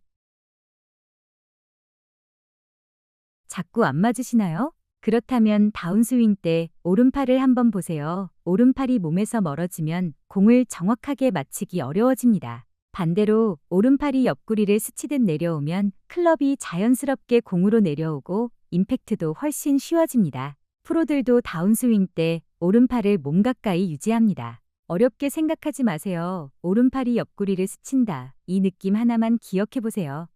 자꾸 안 맞으시나요? 그렇다면 다운스윙 때 오른팔을 한번 보세요. 오른팔이 몸에서 멀어지면 공을 정확하게 맞히기 어려워집니다. 반대로 오른팔이 옆구리를 스치듯 내려오면 클럽이 자연스럽게 공으로 내려오고 임팩트도 훨씬 쉬워집니다. 프로들도 다운스윙 때 오른팔을 몸 가까이 유지합니다. 어렵게 생각하지 마세요. 오른팔이 옆구리를 스친다. 이 느낌 하나만 기억해 보세요.